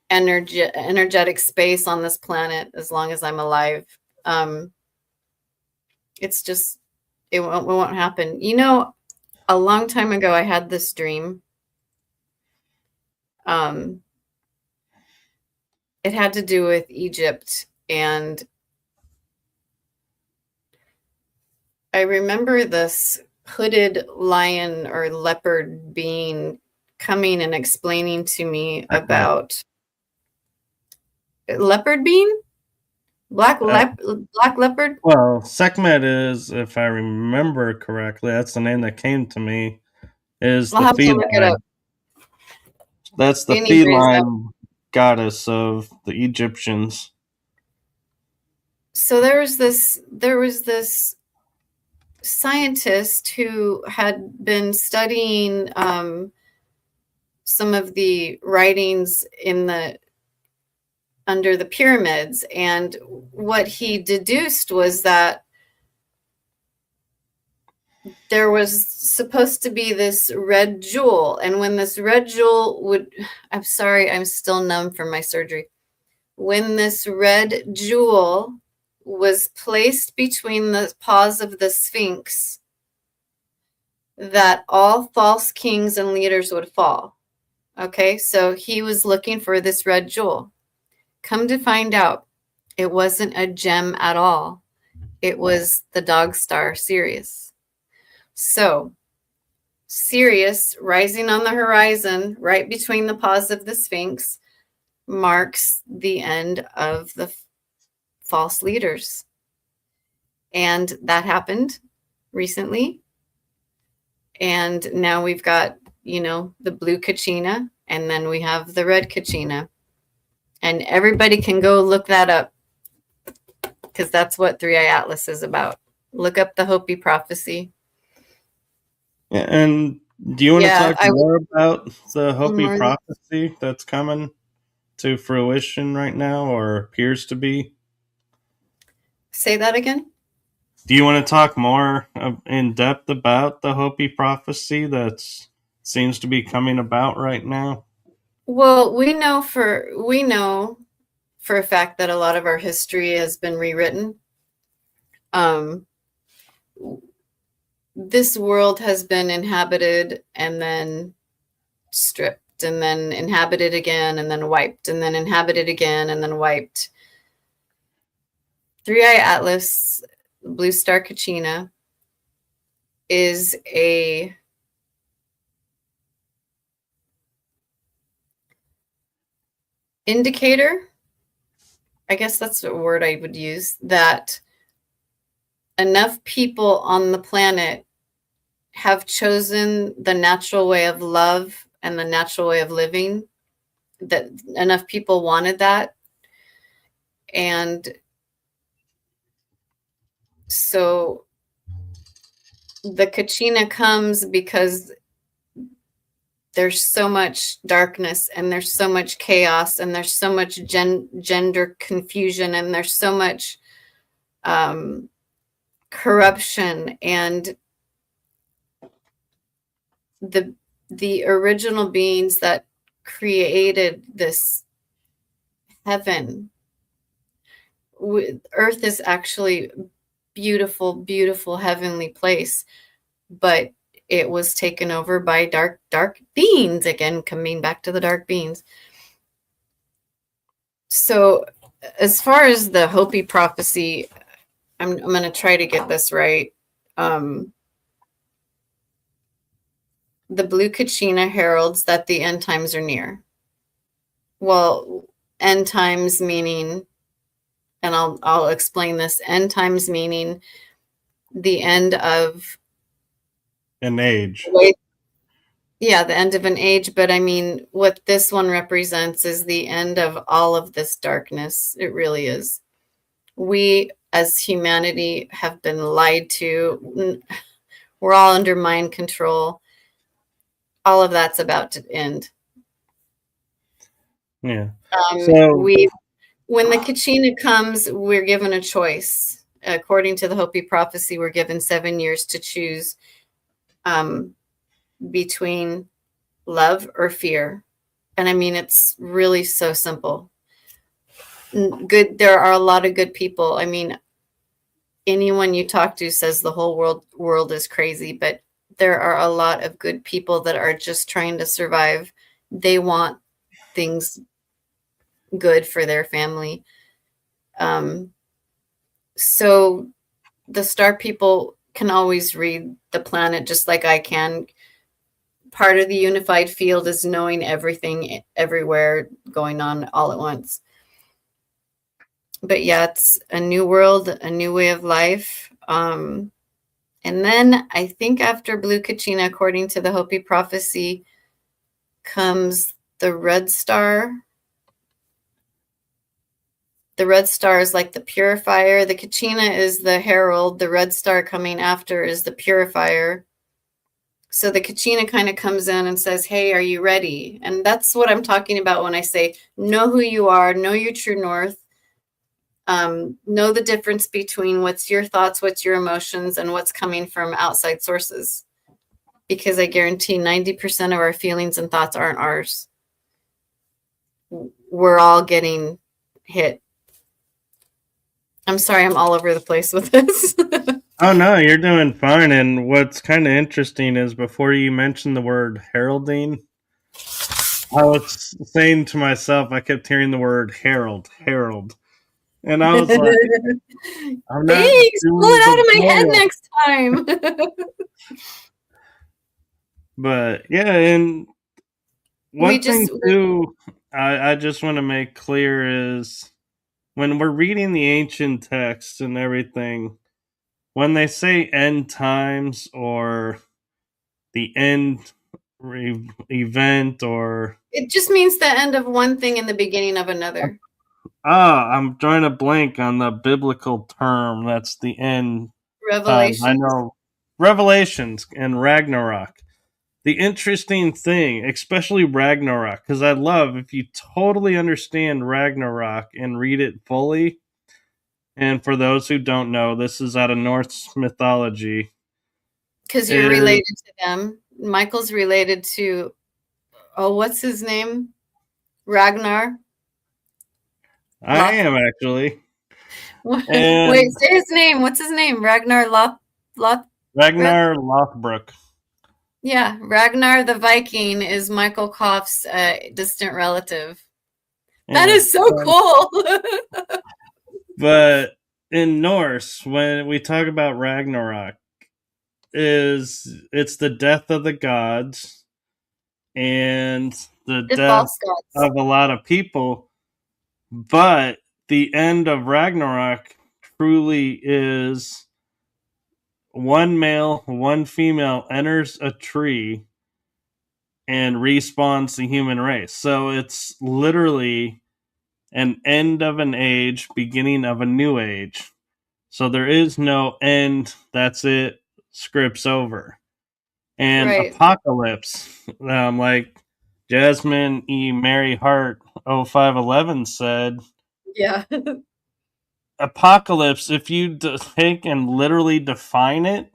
energetic space on this planet as long as I'm alive. It's just it won't happen. You know, a long time ago I had this dream. It had to do with Egypt, and I remember this hooded lion or leopard being coming and explaining to me about leopard being black leopard. Well, Sekhmet is, if I remember correctly, that's the name that came to me. Is the feline? That's the feline goddess of the Egyptians. So there was this scientist who had been studying some of the writings under the pyramids, and what he deduced was that there was supposed to be this red jewel. And when this red jewel would, I'm sorry, I'm still numb from my surgery. When this red jewel was placed between the paws of the Sphinx, that all false kings and leaders would fall. Okay, so he was looking for this red jewel. Come to find out, it wasn't a gem at all. It was the dog star Sirius. So Sirius rising on the horizon, right between the paws of the Sphinx, marks the end of the false leaders. And that happened recently. And now we've got, the blue Kachina, and then we have the red Kachina. And everybody can go look that up, because that's what 3i Atlas is about. Look up the Hopi prophecy. And do you want to talk more about the Hopi prophecy that's coming to fruition right now, or appears to be? Say that again? Do you want to talk more in depth about the Hopi prophecy that seems to be coming about right now? Well, we know for a fact that a lot of our history has been rewritten. This world has been inhabited and then stripped, and then inhabited again, and then wiped, and then inhabited again, and then wiped. 3i Atlas, Blue Star Kachina, is a indicator, I guess that's a word I would use, that enough people on the planet have chosen the natural way of love and the natural way of living, that enough people wanted that. And so the Kachina comes because there's so much darkness, and there's so much chaos, and there's so much gender confusion, and there's so much corruption, and the original beings that created this heaven. Earth is actually beautiful, beautiful heavenly place, but it was taken over by dark beings. Again, coming back to the dark beings. So as far as the Hopi prophecy, I'm going to try to get this right. The blue Kachina heralds that the end times are near. Well, end times meaning, and I'll explain this, end times meaning the end of an age. Yeah, the end of an age. But I mean, what this one represents is the end of all of this darkness. It really is. We as humanity have been lied to. We're all under mind control. All of that's about to end. Yeah. When the Kachina comes, we're given a choice. According to the Hopi prophecy, we're given 7 years to choose between love or fear. And I mean, it's really so simple. There are a lot of good people. I mean, anyone you talk to says the whole world is crazy, but there are a lot of good people that are just trying to survive. They want things good for their family. So the star people can always read the planet just like I can. Part of the unified field is knowing everything everywhere going on all at once. But yeah, it's a new world, a new way of life. And then I think after Blue Kachina, according to the Hopi prophecy, comes the red star. The red star is like the purifier. The Kachina is the herald. The red star coming after is the purifier. So the Kachina kind of comes in and says, hey, are you ready? And that's what I'm talking about when I say, know who you are, know your true north. Know the difference between what's your thoughts, what's your emotions, and what's coming from outside sources. Because I guarantee 90% of our feelings and thoughts aren't ours. We're all getting hit. I'm sorry, I'm all over the place with this. Oh no, you're doing fine. And what's kind of interesting is before you mentioned the word heralding, I was saying to myself, I kept hearing the word herald, herald. And I was like, I'm not Thanks. Pull doing it out the of my head plural. next time. But yeah, and we one thing just too, I just want to make clear is when we're reading the ancient texts and everything, when they say end times or the end event or it just means the end of one thing and the beginning of another. I'm drawing a blank on the biblical term that's the end time. I Revelations. know Revelations and Ragnarok. The interesting thing, especially Ragnarok, because I love if you totally understand Ragnarok and read it fully. And for those who don't know, this is out of Norse mythology. Because you're Is related to them. Michael's related to, oh, what's his name? Ragnar. I am actually, Wait, and say his name. What's his name? Ragnar Loth. Ragnar Lothbrok. Yeah, Ragnar the Viking is Michael Kopf's distant relative. That Yeah, is so cool. but in Norse, when we talk about Ragnarok, it's the death of the gods and the The death false gods. of a lot of people. But the end of Ragnarok truly is one male, one female enters a tree and respawns the human race. So it's literally an end of an age, beginning of a new age. So there is no end. That's it. Script's over. And Right. Apocalypse, like Jasmine E. Mary Hart 0511 said, Yeah. Apocalypse, if you take and literally define it,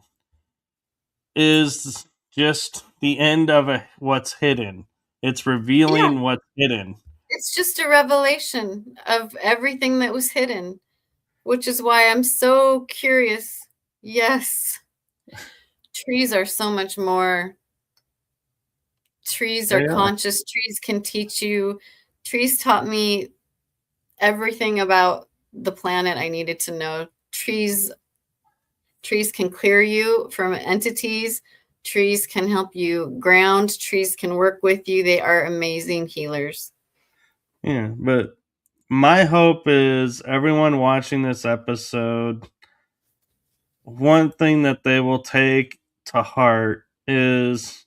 is just the end of what's hidden. It's Yeah. revealing what's hidden. It's just a revelation of everything that was hidden, which is why I'm so curious. Yes. Trees are so much more. Trees are Yeah. conscious. Trees can teach you. Trees taught me everything about the planet I needed to know. Trees can clear you from entities. Trees can help you ground. Trees can work with you. They are amazing healers. Yeah. But my hope is everyone watching this episode, one thing that they will take to heart is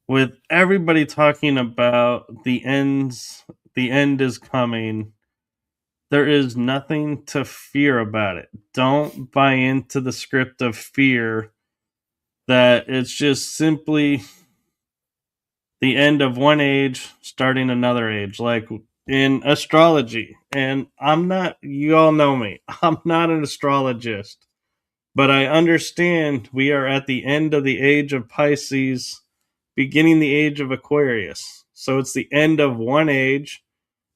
with everybody talking about the end is coming. There is nothing to fear about it. Don't buy into the script of fear that it's just simply the end of one age, starting another age, like in astrology. And you all know me, I'm not an astrologist, but I understand we are at the end of the age of Pisces, beginning the age of Aquarius. So it's the end of one age,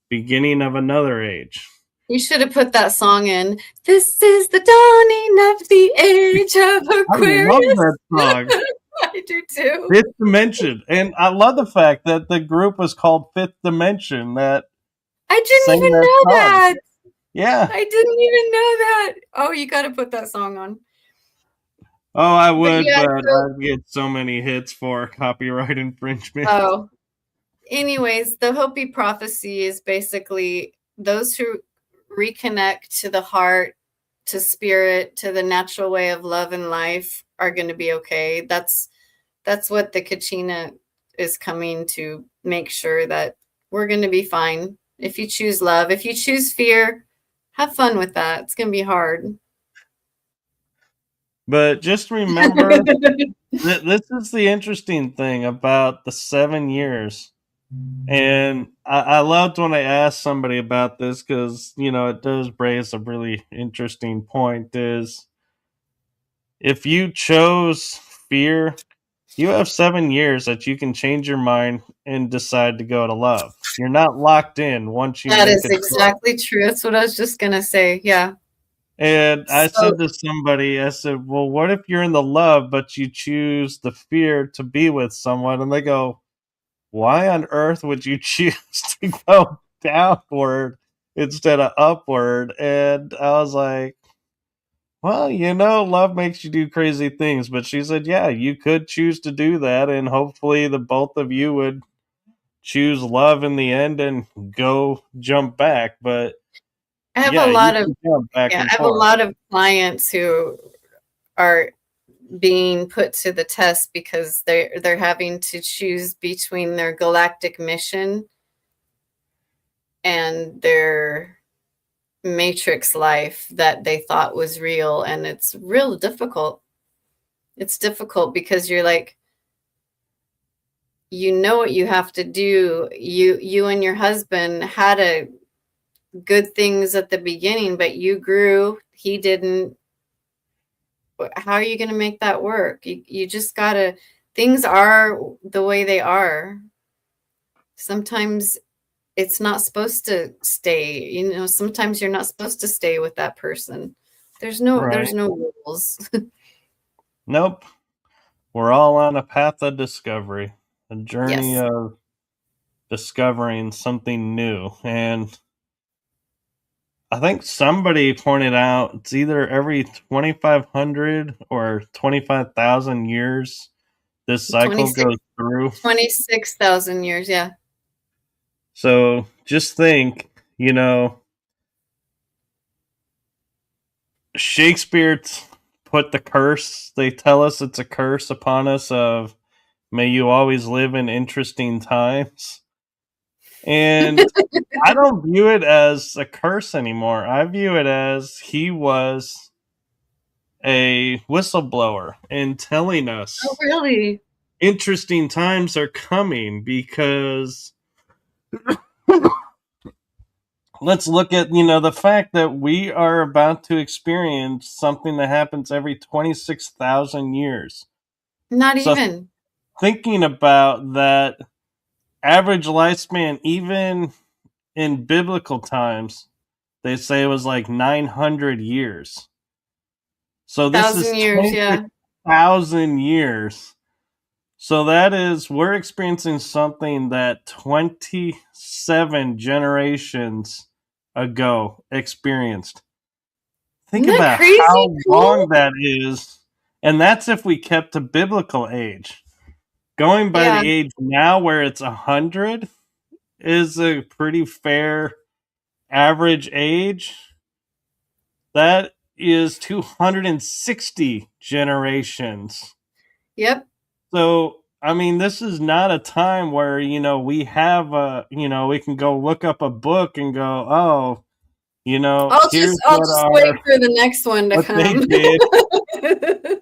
beginning of another age. You should have put that song in. This is the dawning of the age of I love that Aquarius. song. I do too. Fifth Dimension. And I love the fact that the group was called Fifth Dimension that I didn't sang even that know song. that. Yeah. I didn't even know that. Oh, you got to put that song on. Oh, I But would, yeah, but so, I'd get so many hits for copyright infringement. oh, anyways, the Hopi prophecy is basically those who reconnect to the heart, to spirit, to the natural way of love and life are going to be okay. That's what the Kachina is coming to make sure that we're going to be fine. If you choose love, if you choose fear, have fun with that. It's going to be hard. But just remember, this is the interesting thing about the 7 years. And I loved when I asked somebody about this because, it does raise a really interesting point is if you chose fear, you have 7 years that you can change your mind and decide to go to love. You're not locked in once you That make is a choice. exactly true. That's what I was just gonna say. Yeah. And I So said to somebody, I said, well, what if you're in the love, but you choose the fear to be with someone? And they go, why on earth would you choose to go downward instead of upward? And I was like, well, love makes you do crazy things. But she said, yeah, you could choose to do that. And hopefully the both of you would choose love in the end and go jump back. But I have a yeah, you lot of can jump back yeah, and I have a forth. lot of clients who are being put to the test because they're having to choose between their galactic mission and their matrix life that they thought was real, and it's real difficult. It's difficult because you're like, you know what you have to do. You and your husband had a good things at the beginning, but you grew, he didn't. How are you going to make that work? You just gotta, things are the way they are. Sometimes it's not supposed to stay, sometimes you're not supposed to stay with that person. There's Right. no rules. Nope. We're all on a path of discovery, a journey Yes. of discovering something new. And I think somebody pointed out it's either every 2,500 or 25,000 years this cycle 26 goes through. 26,000 years, yeah. So just think, Shakespeare put the curse, they tell us it's a curse upon us of may you always live in interesting times. And I don't view it as a curse anymore. I view it as he was a whistleblower and telling Oh, us really? interesting times are coming because let's look at, the fact that we are about to experience something that happens every 26,000 years. Not So even. thinking about that average lifespan, even in biblical times, they say it was like 900 years. So this is 1,000 years, yeah. 26,000 years. So that is, we're experiencing something that 27 generations ago experienced. Think Isn't that about crazy how long cool? that is. And that's if we kept to biblical age. Going by Yeah. the age now where it's 100 is a pretty fair average age. That is 260 generations. Yep. So, I mean, this is not a time where, we have we can go look up a book and go, oh, here's I'll just wait for the next one to what they come. did.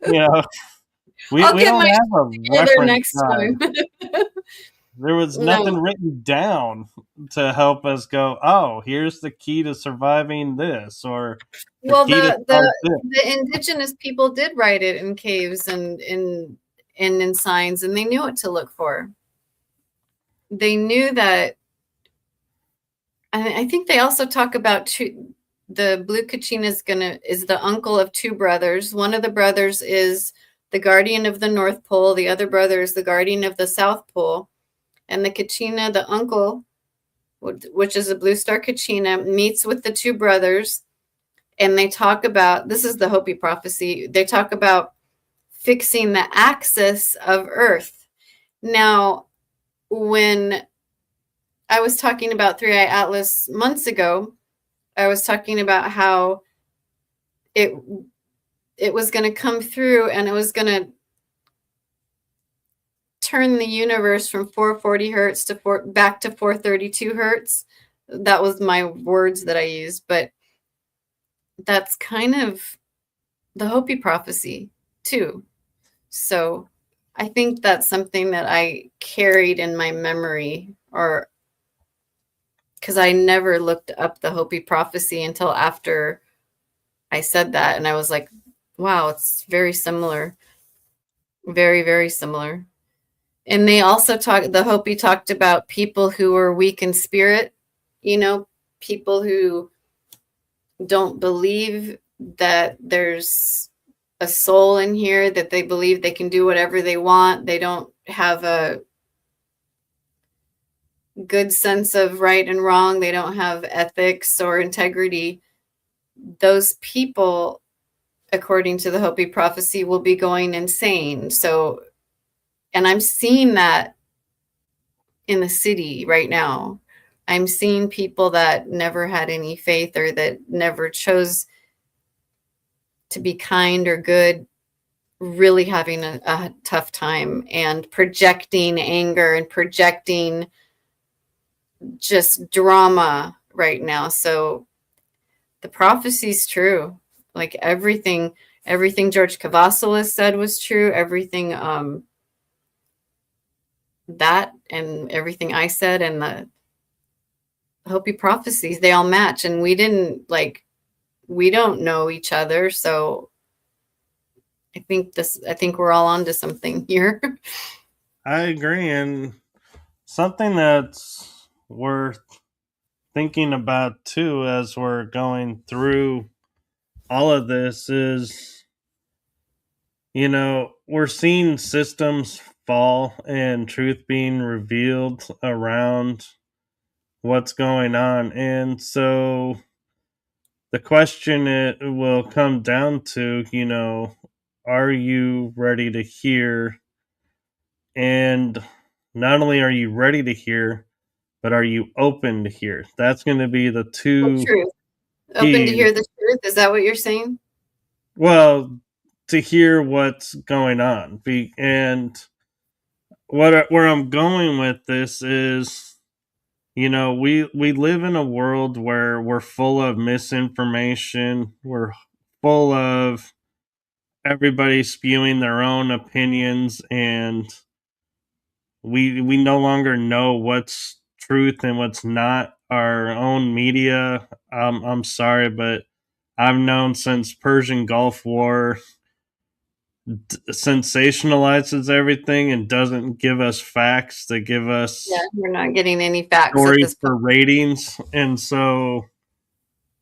You know, we, I'll we get don't my have a shit together reference next guide. time. There was nothing No. written down to help us go, oh, here's the key to surviving this, or the Well, key to the start the this. the indigenous people did write it in caves and in signs, and they knew what to look for. They knew that. I think they also talk about the blue kachina is the uncle of two brothers. One of the brothers is the guardian of the North Pole. The other brother is the guardian of the South Pole. And the kachina, the uncle, which is a blue star kachina, meets with the two brothers, and they talk about, this is the Hopi prophecy. They talk about fixing the axis of Earth. Now, when I was talking about Three Eye Atlas months ago, I was talking about how it it was going to come through and it was going to turn the universe from 440 hertz to back to 432 hertz. That was my words that I used, but that's kind of the Hopi prophecy too. So I think that's something that I carried in my memory or because I never looked up the Hopi prophecy until after I said that, and I was like, wow, it's very similar. Very, very similar. And they also the Hopi talked about people who were weak in spirit, you know, people who don't believe that there's a soul in here, that they believe they can do whatever they want. They don't have a good sense of right and wrong. They don't have ethics or integrity. Those people, according to the Hopi prophecy, will be going insane. So, and I'm seeing that in the city right now. I'm seeing people that never had any faith or that never chose to be kind or good really having a tough time and projecting anger and projecting just drama right now. So the prophecy's true. Like everything George Cavassalis said was true. Everything that and everything I said and the Hopi prophecies, they all match. And we don't know each other. So I think we're all onto something here. I agree. And something that's worth thinking about too as we're going through all of this is, we're seeing systems fall and truth being revealed around what's going on. And so the question it will come down to, are you ready to hear? And not only are you ready to hear, but are you open to hear? That's going to be the What two truth? Open to keys. hear the truth. Is that what you're saying? Well, to hear what's going on. And where I'm going with this is, we live in a world where we're full of misinformation. We're full of everybody spewing their own opinions, and we no longer know what's truth and what's not. Our own media, I'm sorry, but I've known since Persian Gulf War sensationalizes everything and doesn't give us facts. They give Yeah, us we're not getting any facts at stories this point. for ratings, and so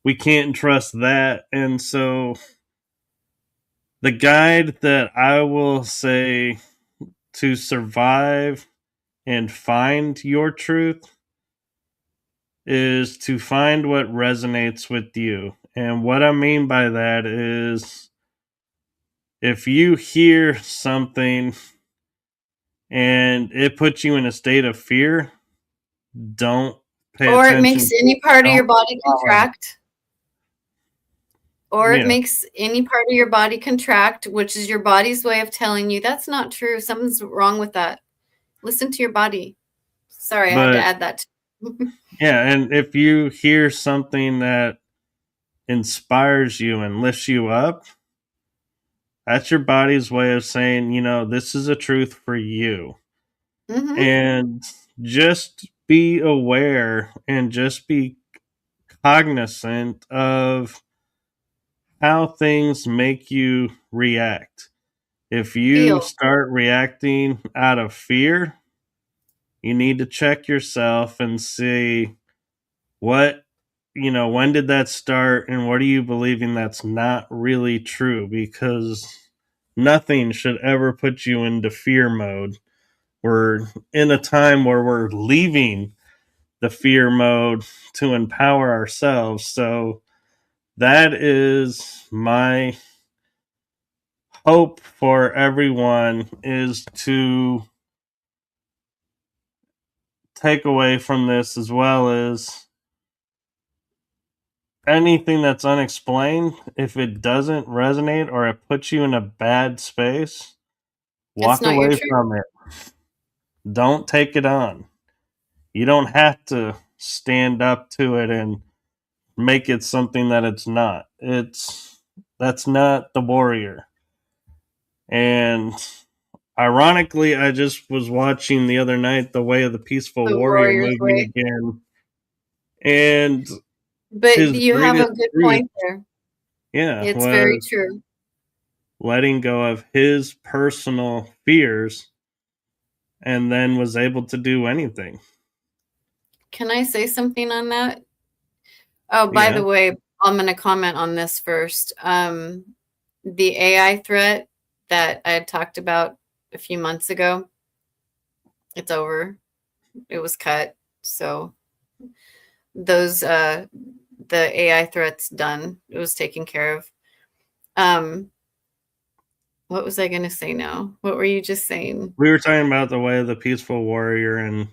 we can't trust that. And so the guide that I will say to survive and find your truth is to find what resonates with you. And what I mean by that is, if you hear something and it puts you in a state of fear, don't pay Or it attention makes to it. any part of Don't your body follow it. contract. Or it Yeah, makes any part of your body contract, which is your body's way of telling you that's not true. Something's wrong with that. Listen to your body. Sorry, I had to but add that. yeah, and if you hear something that inspires you and lifts you up, that's your body's way of saying, this is a truth for you. Mm-hmm. And just be aware and just be cognizant of how things make you react. If you Feel. start reacting out of fear, you need to check yourself and see what, when did that start and what are you believing that's not really true, because nothing should ever put you into fear mode. We're in a time where we're leaving the fear mode to empower ourselves. So that is my hope for everyone, is to take away from this, as well as anything that's unexplained, if it doesn't resonate or it puts you in a bad space, It's walk not your away truth. from it. Don't take it on. You don't have to stand up to it and make it something that it's not. That's not the warrior. And ironically, I just was watching the other night The Way of the Peaceful The Warrior warrior's movie way. again, and But his you have a greatest good truth, point there. yeah, It's very was true. letting go of his personal fears, and then was able to do anything. Can I say something on that? Oh, by Yeah, the way, I'm going to comment on this first. The AI threat that I had talked about a few months ago, it's over. It was cut. So those the AI threat's done. It was taken care of. What was I going to say now? What were you just saying? we were talking about The Way of the Peaceful Warrior and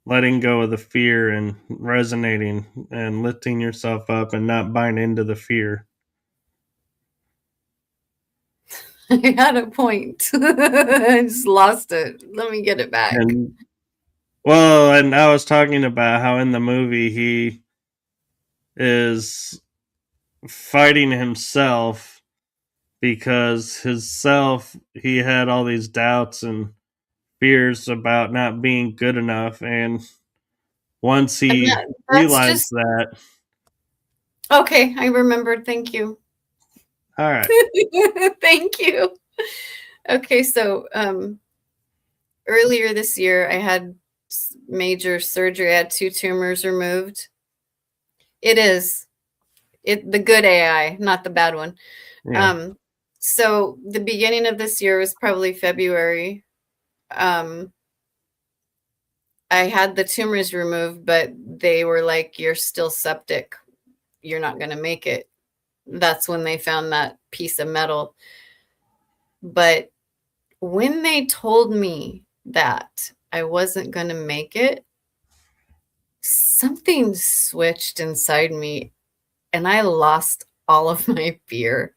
letting go of the fear and resonating and lifting yourself up and not buying into the fear. I had a point. I just lost it. Let me get it back. And well, and I was talking about how in the movie he is fighting himself because his self, he had all these doubts and fears about not being good enough, and once And he that's realized just that, okay. I remembered. Thank you. all right, Thank you. Okay, so earlier this year, I had major surgery. I had 2 tumors removed. It is the good AI, not the bad one. yeah, So the beginning of this year was probably February. I had the tumors removed, but they were like, "You're still septic. You're not going to make it." That's when they found that piece of metal. But when they told me that I wasn't going to make it, something switched inside me and I lost all of my fear.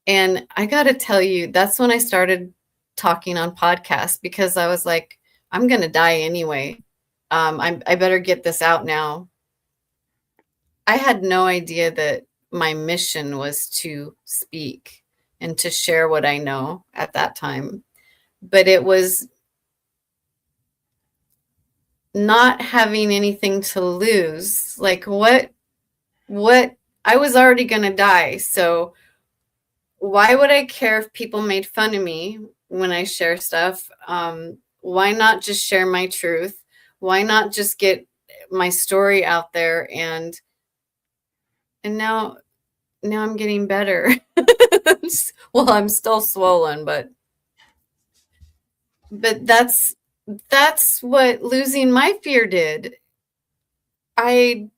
And I got to tell you, that's when I started talking on podcasts because I was like, I'm going to die anyway. I better get this out now. I had no idea that my mission was to speak and to share what I know at that time. But it was not having anything to lose. Like what I was already going to die. So why would I care if people made fun of me when I share stuff? Why not just share my truth? Why not just get my story out there? And now I'm getting better. Well, I'm still swollen, but that's what losing my fear did. I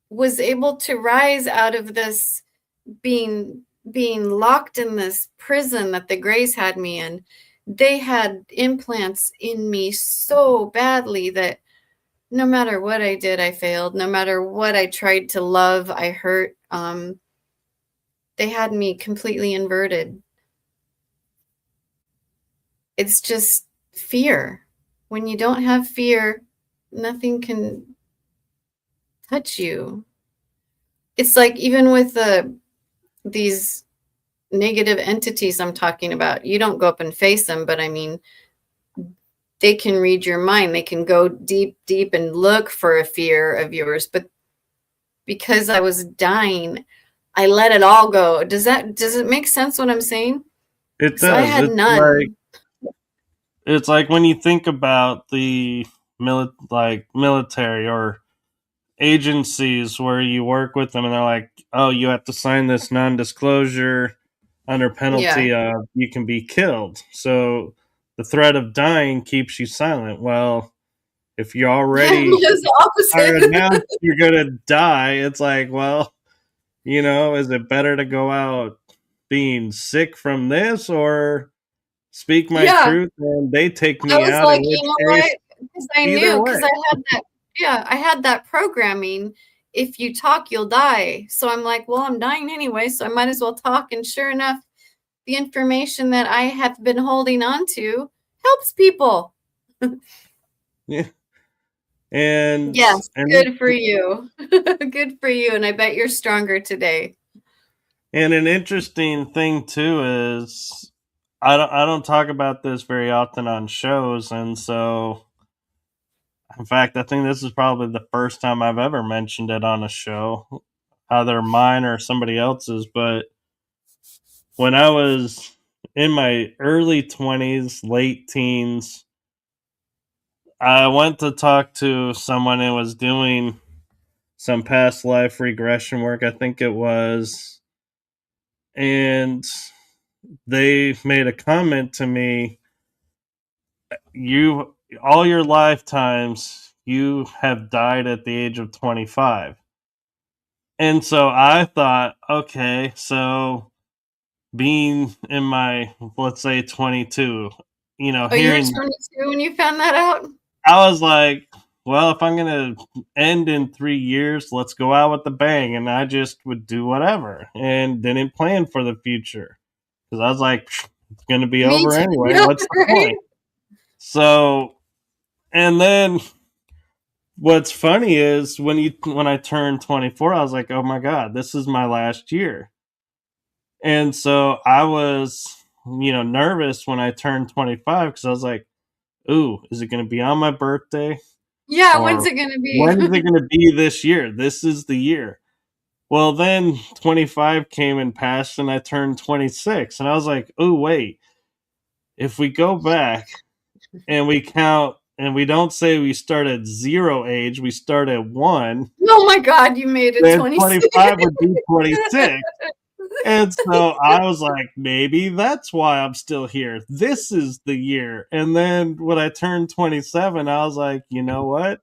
was able to rise out of this being locked in this prison that the Greys had me in. They had implants in me so badly that no matter what I did, I failed. No matter what I tried to love, I hurt. They had me completely inverted. It's just fear. When you don't have fear, nothing can touch you. It's like even with these negative entities I'm talking about, you don't go up and face them, but I mean, they can read your mind. They can go deep, deep and look for a fear of yours. But because I was dying, I let it all go. Does it make sense what I'm saying? it So I does. had none. It's like when you think about the military or agencies where you work with them and they're like, oh, you have to sign this non-disclosure under Yeah. penalty of you can be killed. So the threat of dying keeps you silent. Well, if you already Just the are opposite. announced you're gonna die, it's like, well, is it better to go out being sick from this or speak my Yeah. truth and they take I me was out? In like, which you know case, what? Because I either knew, way. because I had that, yeah, I had that programming. If you talk, you'll die. So I'm like, well, I'm dying anyway, so I might as well talk. And sure enough, the information that I have been holding on to helps people. Yeah. And Yes, and good for you. Good for you. And I bet you're stronger today. and an interesting thing too is I don't talk about this very often on shows, and so in fact, I think this is probably the first time I've ever mentioned it on a show, either mine or somebody else's. But when I was in my early 20s, late teens, I went to talk to someone who was doing some past life regression work, I think it was, and they made a comment to me, you all your lifetimes you have died at the age of 25. And so I thought, okay, so being in my, let's say, 22, Oh, you were hearing, 22 when you found that out? I was like, well, if I'm going to end in 3 years, let's go out with a bang. And I just would do whatever and didn't plan for the future because I was like, it's going to be Me over too. anyway. Yeah, What's the right? point? So, and then what's funny is when I turned 24, I was like, oh my God, this is my last year. And so I was, nervous when I turned 25 because I was like, ooh, is it going to be on my birthday? Yeah, when's Or it gonna be? when is it going to be this year? This is the year. Well, then 25 came and passed and I turned 26. And I was like, oh, wait, if we go back and we count and we don't say we start at 0 age, we start at 1, Oh my God, you made it then 26. 25 would be 26. And so I was like, maybe that's why I'm still here. This is the year. And then when I turned 27, I was like, you know what?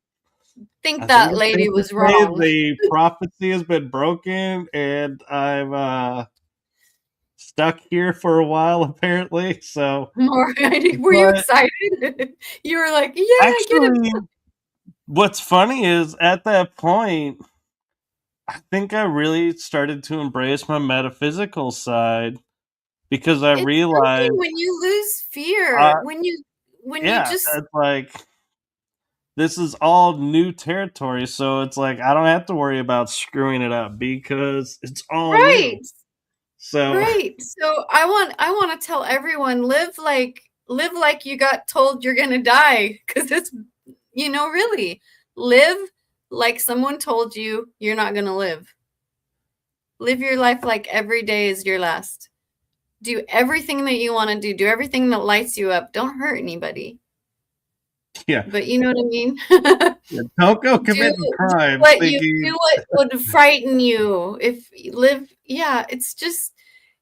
Think I think that it's lady safe to was say wrong. the prophecy has been broken, and I'm stuck here for a while, apparently. So, More, were you but excited? You were like, "Yeah, I get it." actually, what's funny is at that point, I think I really started to embrace my metaphysical side because I It's something realized, when you lose fear, uh, when you yeah, just it's like this is all new territory. So it's like I don't have to worry about screwing it up because it's all right, new. So, right. So I want to tell everyone, live like you got told you're gonna die, because it's, really live like someone told you you're not gonna live. Live your life like every day is your last. Do everything that you want to do. Do everything that lights you up. Don't hurt anybody. yeah, But you know what I mean? don't go do committing crimes what you thinking. do what would frighten you. If you live, yeah, it's just,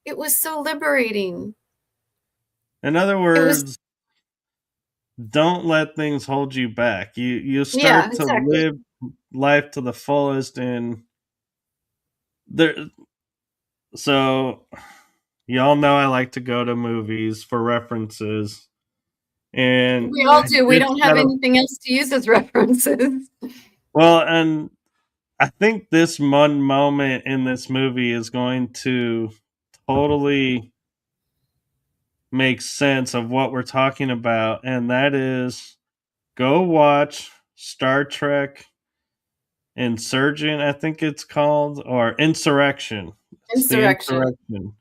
it was so liberating. In other It was, words, don't let things hold you back. You yeah, start to exactly. live life to the fullest, and there. So y'all know I like to go to movies for references, and We all I do. We just don't have gotta. anything else to use as references. Well, and I think this one moment in this movie is going to totally make sense of what we're talking about, and that is go watch Star Trek Insurgent, I think it's called, or Insurrection. It's the Insurrection. Insurrection.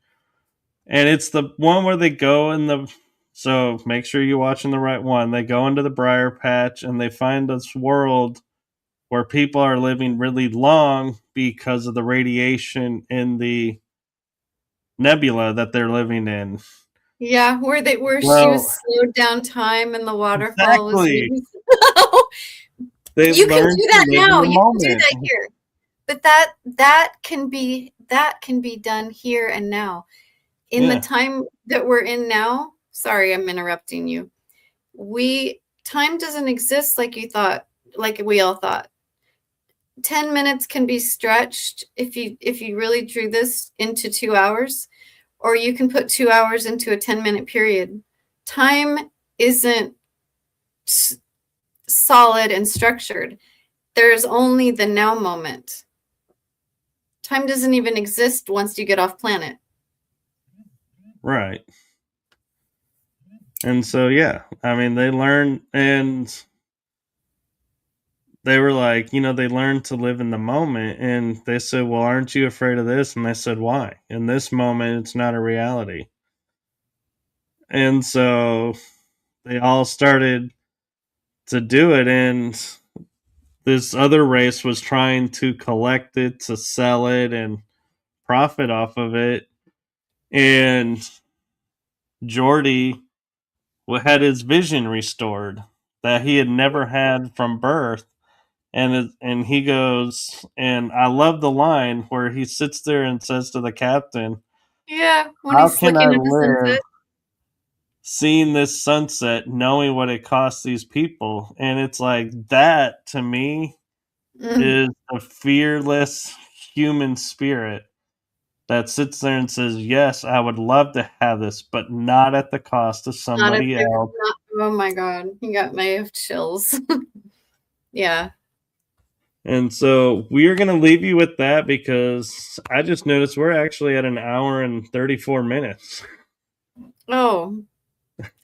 And it's the one where they go in the. So make sure you're watching the right one. They go into the Briar Patch and they find this world where people are living really long because of the radiation in the nebula that they're living in. Yeah, where she Well, was slowed down time and the waterfall was exactly. moving. They You can learn do to that live in now. the You can do moment. that here. But that can be done here and now. In the Yeah. time that we're in now, sorry, I'm interrupting you. We Time doesn't exist like you thought, like we all thought. 10 minutes can be stretched if you really drew this into 2 hours, or you can put 2 hours into a 10-minute period. Time isn't solid and structured. There's only the now moment. Time doesn't even exist once you get off planet. Right. And so, yeah, I mean, they learn, and they were like, they learned to live in the moment. And they said, well, aren't you afraid of this? And they said, why? In this moment, it's not a reality. And so they all started to do it, and this other race was trying to collect it to sell it and profit off of it. And Jordy had his vision restored that he had never had from birth. And he goes, and I love the line where he sits there and says to the captain, Yeah, when "How he's can I looking at the live sunset. seeing this sunset, knowing what it costs these people?" And it's like that to me Mm, is a fearless human spirit that sits there and says, "Yes, I would love to have this, but not at the cost of not at somebody the else." not oh my god, you got me have chills. Yeah. And so we're going to leave you with that because I just noticed we're actually at an hour and 34 minutes. Oh.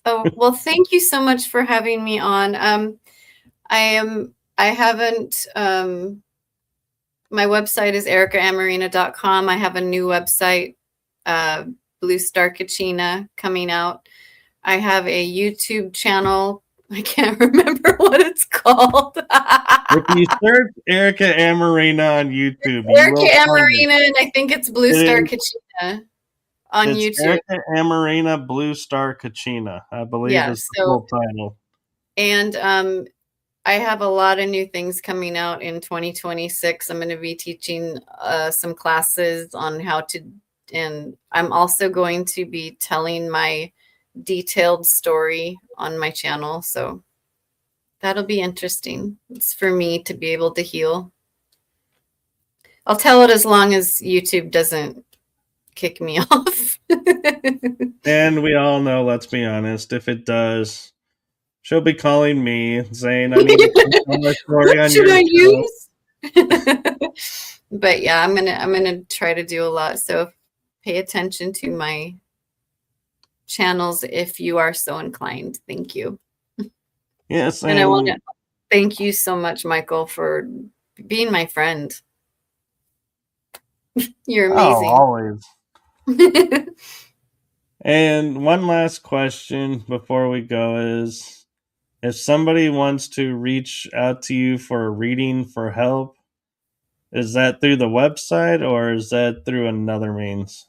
Oh, well, thank you so much for having me on. I haven't, my website is ericaamoreena.com. I have a new website, Blue Star Kachina, coming out. I have a YouTube channel. I can't remember what it's called. If you search Erica Amoreena on YouTube, you Erica will find it. Amoreena, and I think it's Blue It Star is. Kachina on It's YouTube. Erica Amoreena Blue Star Kachina, I believe Yeah. is the So, full title. and I have a lot of new things coming out in 2026. I'm going to be teaching some classes on how to, and I'm also going to be telling my detailed story on my channel. So that'll be interesting. It's for me to be able to heal. I'll tell it as long as YouTube doesn't kick me off. And we all know, let's be honest, if it does, she'll be calling me saying, "I need to tell my story What on should your I show." use? But yeah, I'm gonna try to do a lot. So pay attention to my channels if you are so inclined. Thank you. Yes, And I want and to thank you so much, Michael, for being my friend. You're oh, amazing. always. And one last question before we go is, if somebody wants to reach out to you for a reading for help, is that through the website or is that through another means?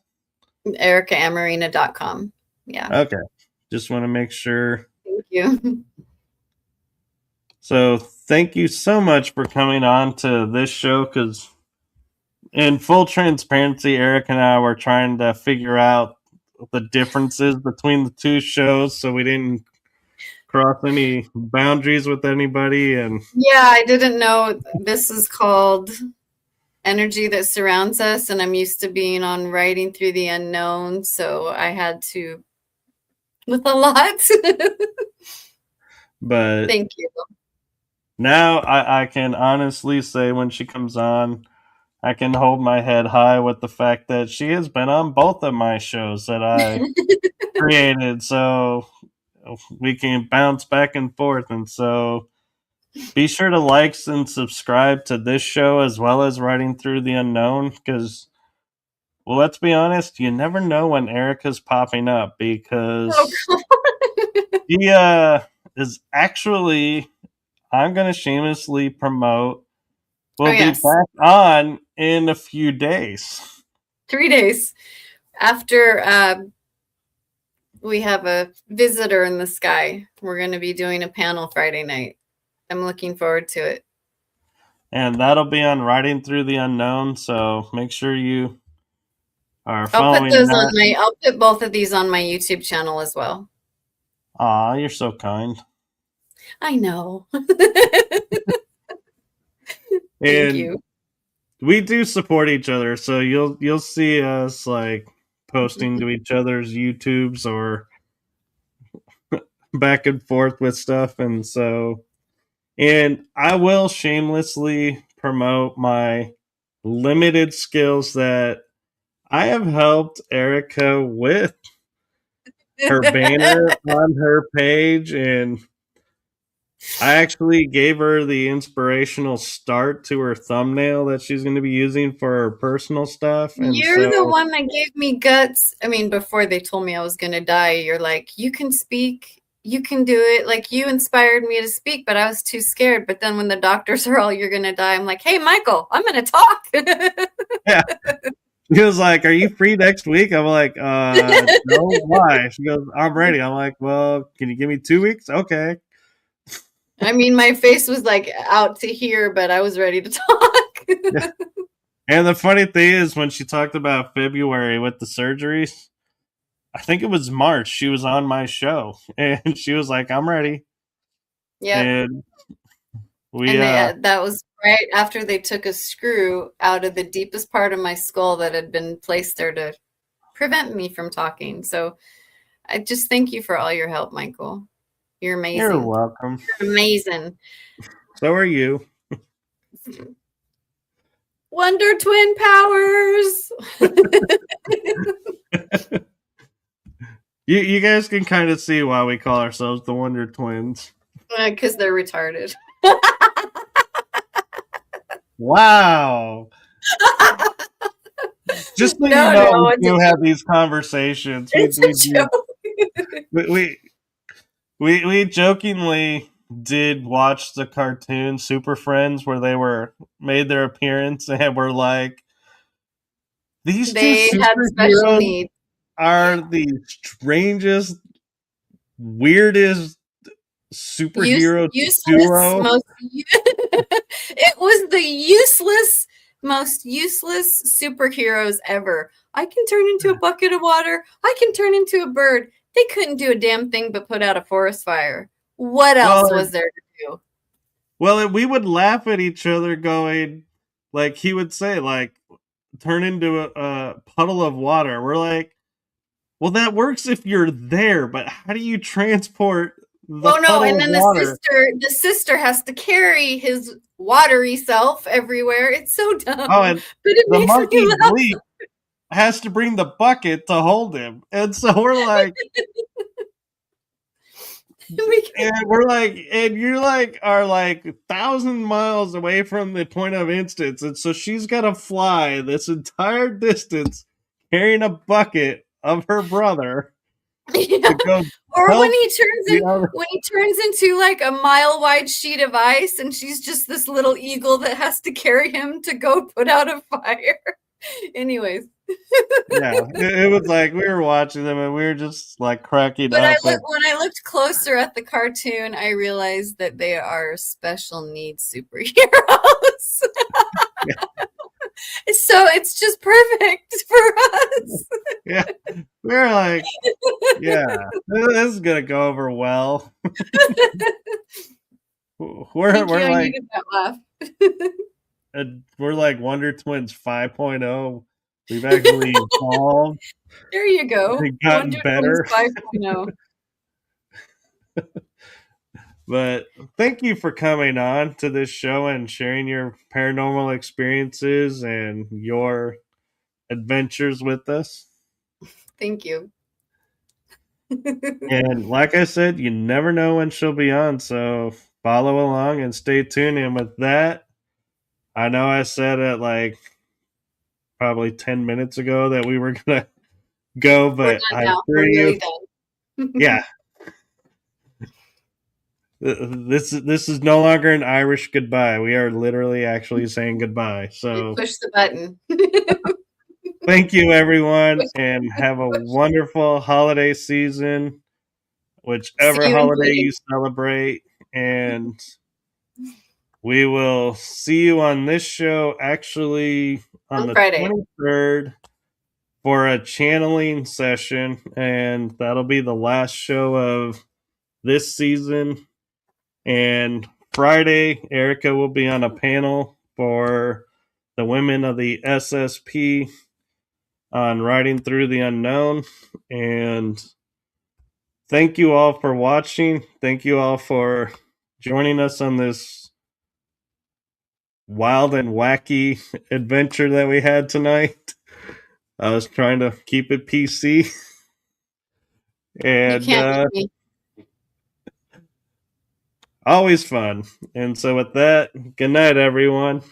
EricaAmoreena.com. Yeah. Okay. Just want to make sure. Thank you. So, thank you so much for coming on to this show because, in full transparency, Eric and I were trying to figure out the differences between the two shows so we didn't cross any boundaries with anybody. And Yeah, I didn't know this is called energy that surrounds us, and I'm used to being on writing through the unknown, so I had to with a lot. but Thank you. now I can honestly say when she comes on, I can hold my head high with the fact that she has been on both of my shows that I created. So we can bounce back and forth. And so be sure to like and subscribe to this show as well as Writing Through the Unknown because, well, let's be honest, you never know when Erica's popping up Oh, because she is actually, I'm going to shamelessly promote, oh will be yes. back on in a few days. 3 days after we have a visitor in the sky. We're going to be doing a panel Friday night. I'm looking forward to it. And that'll be on Writing Through the Unknown. So make sure you are I'll put following those on that. my. I'll put both of these on my YouTube channel as well. Aw, you're so kind. I know. Thank And you. we do support each other, so you'll see us like posting to each other's YouTubes or back and forth with stuff. And so, and I will shamelessly promote my limited skills that I have helped Erica with her banner on her page, and I actually gave her the inspirational start to her thumbnail that she's going to be using for her personal stuff. And You're the so, one that gave me guts. I mean, before they told me I was going to die, you're like, you can speak, you can do it. Like, you inspired me to speak, but I was too scared. But then when the doctors are all, you're going to die, I'm like, hey, Michael, I'm going to talk. yeah. She was like, "Are you free next week?" I'm like, no, why?" She goes, "I'm ready." I'm like, "Well, can you give me 2 weeks?" Okay. I mean, my face was like out to here, but I was ready to talk. Yeah. And the funny thing is, when she talked about February with the surgeries, I think it was March, she was on my show, and she was like, "I'm ready." Yep. And we, And that was right after they took a screw out of the deepest part of my skull that had been placed there to prevent me from talking. So I just thank you for all your help, Michael. You're you're amazing. welcome. You're amazing. So are you. Wonder Twin powers. You guys can kind of see why we call ourselves the Wonder Twins. Because they're retarded. Wow. Just so you know, we do have these conversations. It's a joke. We jokingly did watch the cartoon Super Friends where they were made their appearance and were like, these They two had special superheroes needs. are the strangest, weirdest superhero Useless, duo. it was the useless, most useless superheroes ever. I can turn into a bucket of water. I can turn into a bird. They couldn't do a damn thing but put out a forest fire. What else was there to do? Well, we would laugh at each other going, like, he would say, like, turn into a puddle of water. We're like, well, that works if you're there, but how do you transport the no, puddle and of then water? the sister has to carry his watery self everywhere. It's so dumb, Oh, and but it the makes me monkey laugh. bleep has to bring the bucket to hold him. And so we're like, and you're like, are like 1,000 miles away from the point of instance. And so she's got to fly this entire distance carrying a bucket of her brother Yeah. to go Or when help he the other. turns into like a mile wide sheet of ice and she's just this little eagle that has to carry him to go put out a fire. Anyways. Yeah, it was like we were watching them and we were just like cracking But up. when I looked closer at the cartoon, I realized that they are special needs superheroes. Yeah. So it's just perfect for us. Yeah, we were like, yeah, this is gonna go over well. Thank you. We're I like needed that laugh. we're like Wonder Twins 5.0. We've actually evolved There you go. and gotten Wonder Twins better. 5.0. But thank you for coming on to this show and sharing your paranormal experiences and your adventures with us. Thank you. And like I said, you never know when she'll be on, so follow along and stay tuned. And with that, I know I said it like probably 10 minutes ago that we were going to go, We're but done I now. assure We're you, really done. yeah, this is no longer an Irish goodbye. We are literally actually saying goodbye. You So push the button. thank you, everyone, Push, and have a push. wonderful holiday season, See whichever you in holiday June you celebrate. And we will see you on this show actually on on the Friday. 23rd for a channeling session. And that'll be the last show of this season. And Friday, Erica will be on a panel for the women of the SSP on Riding Through the Unknown. And thank you all for watching. Thank you all for joining us on this wild and wacky adventure that we had tonight. I was trying to keep it PC. You And can't beat me. always fun. And so with that, good night, everyone.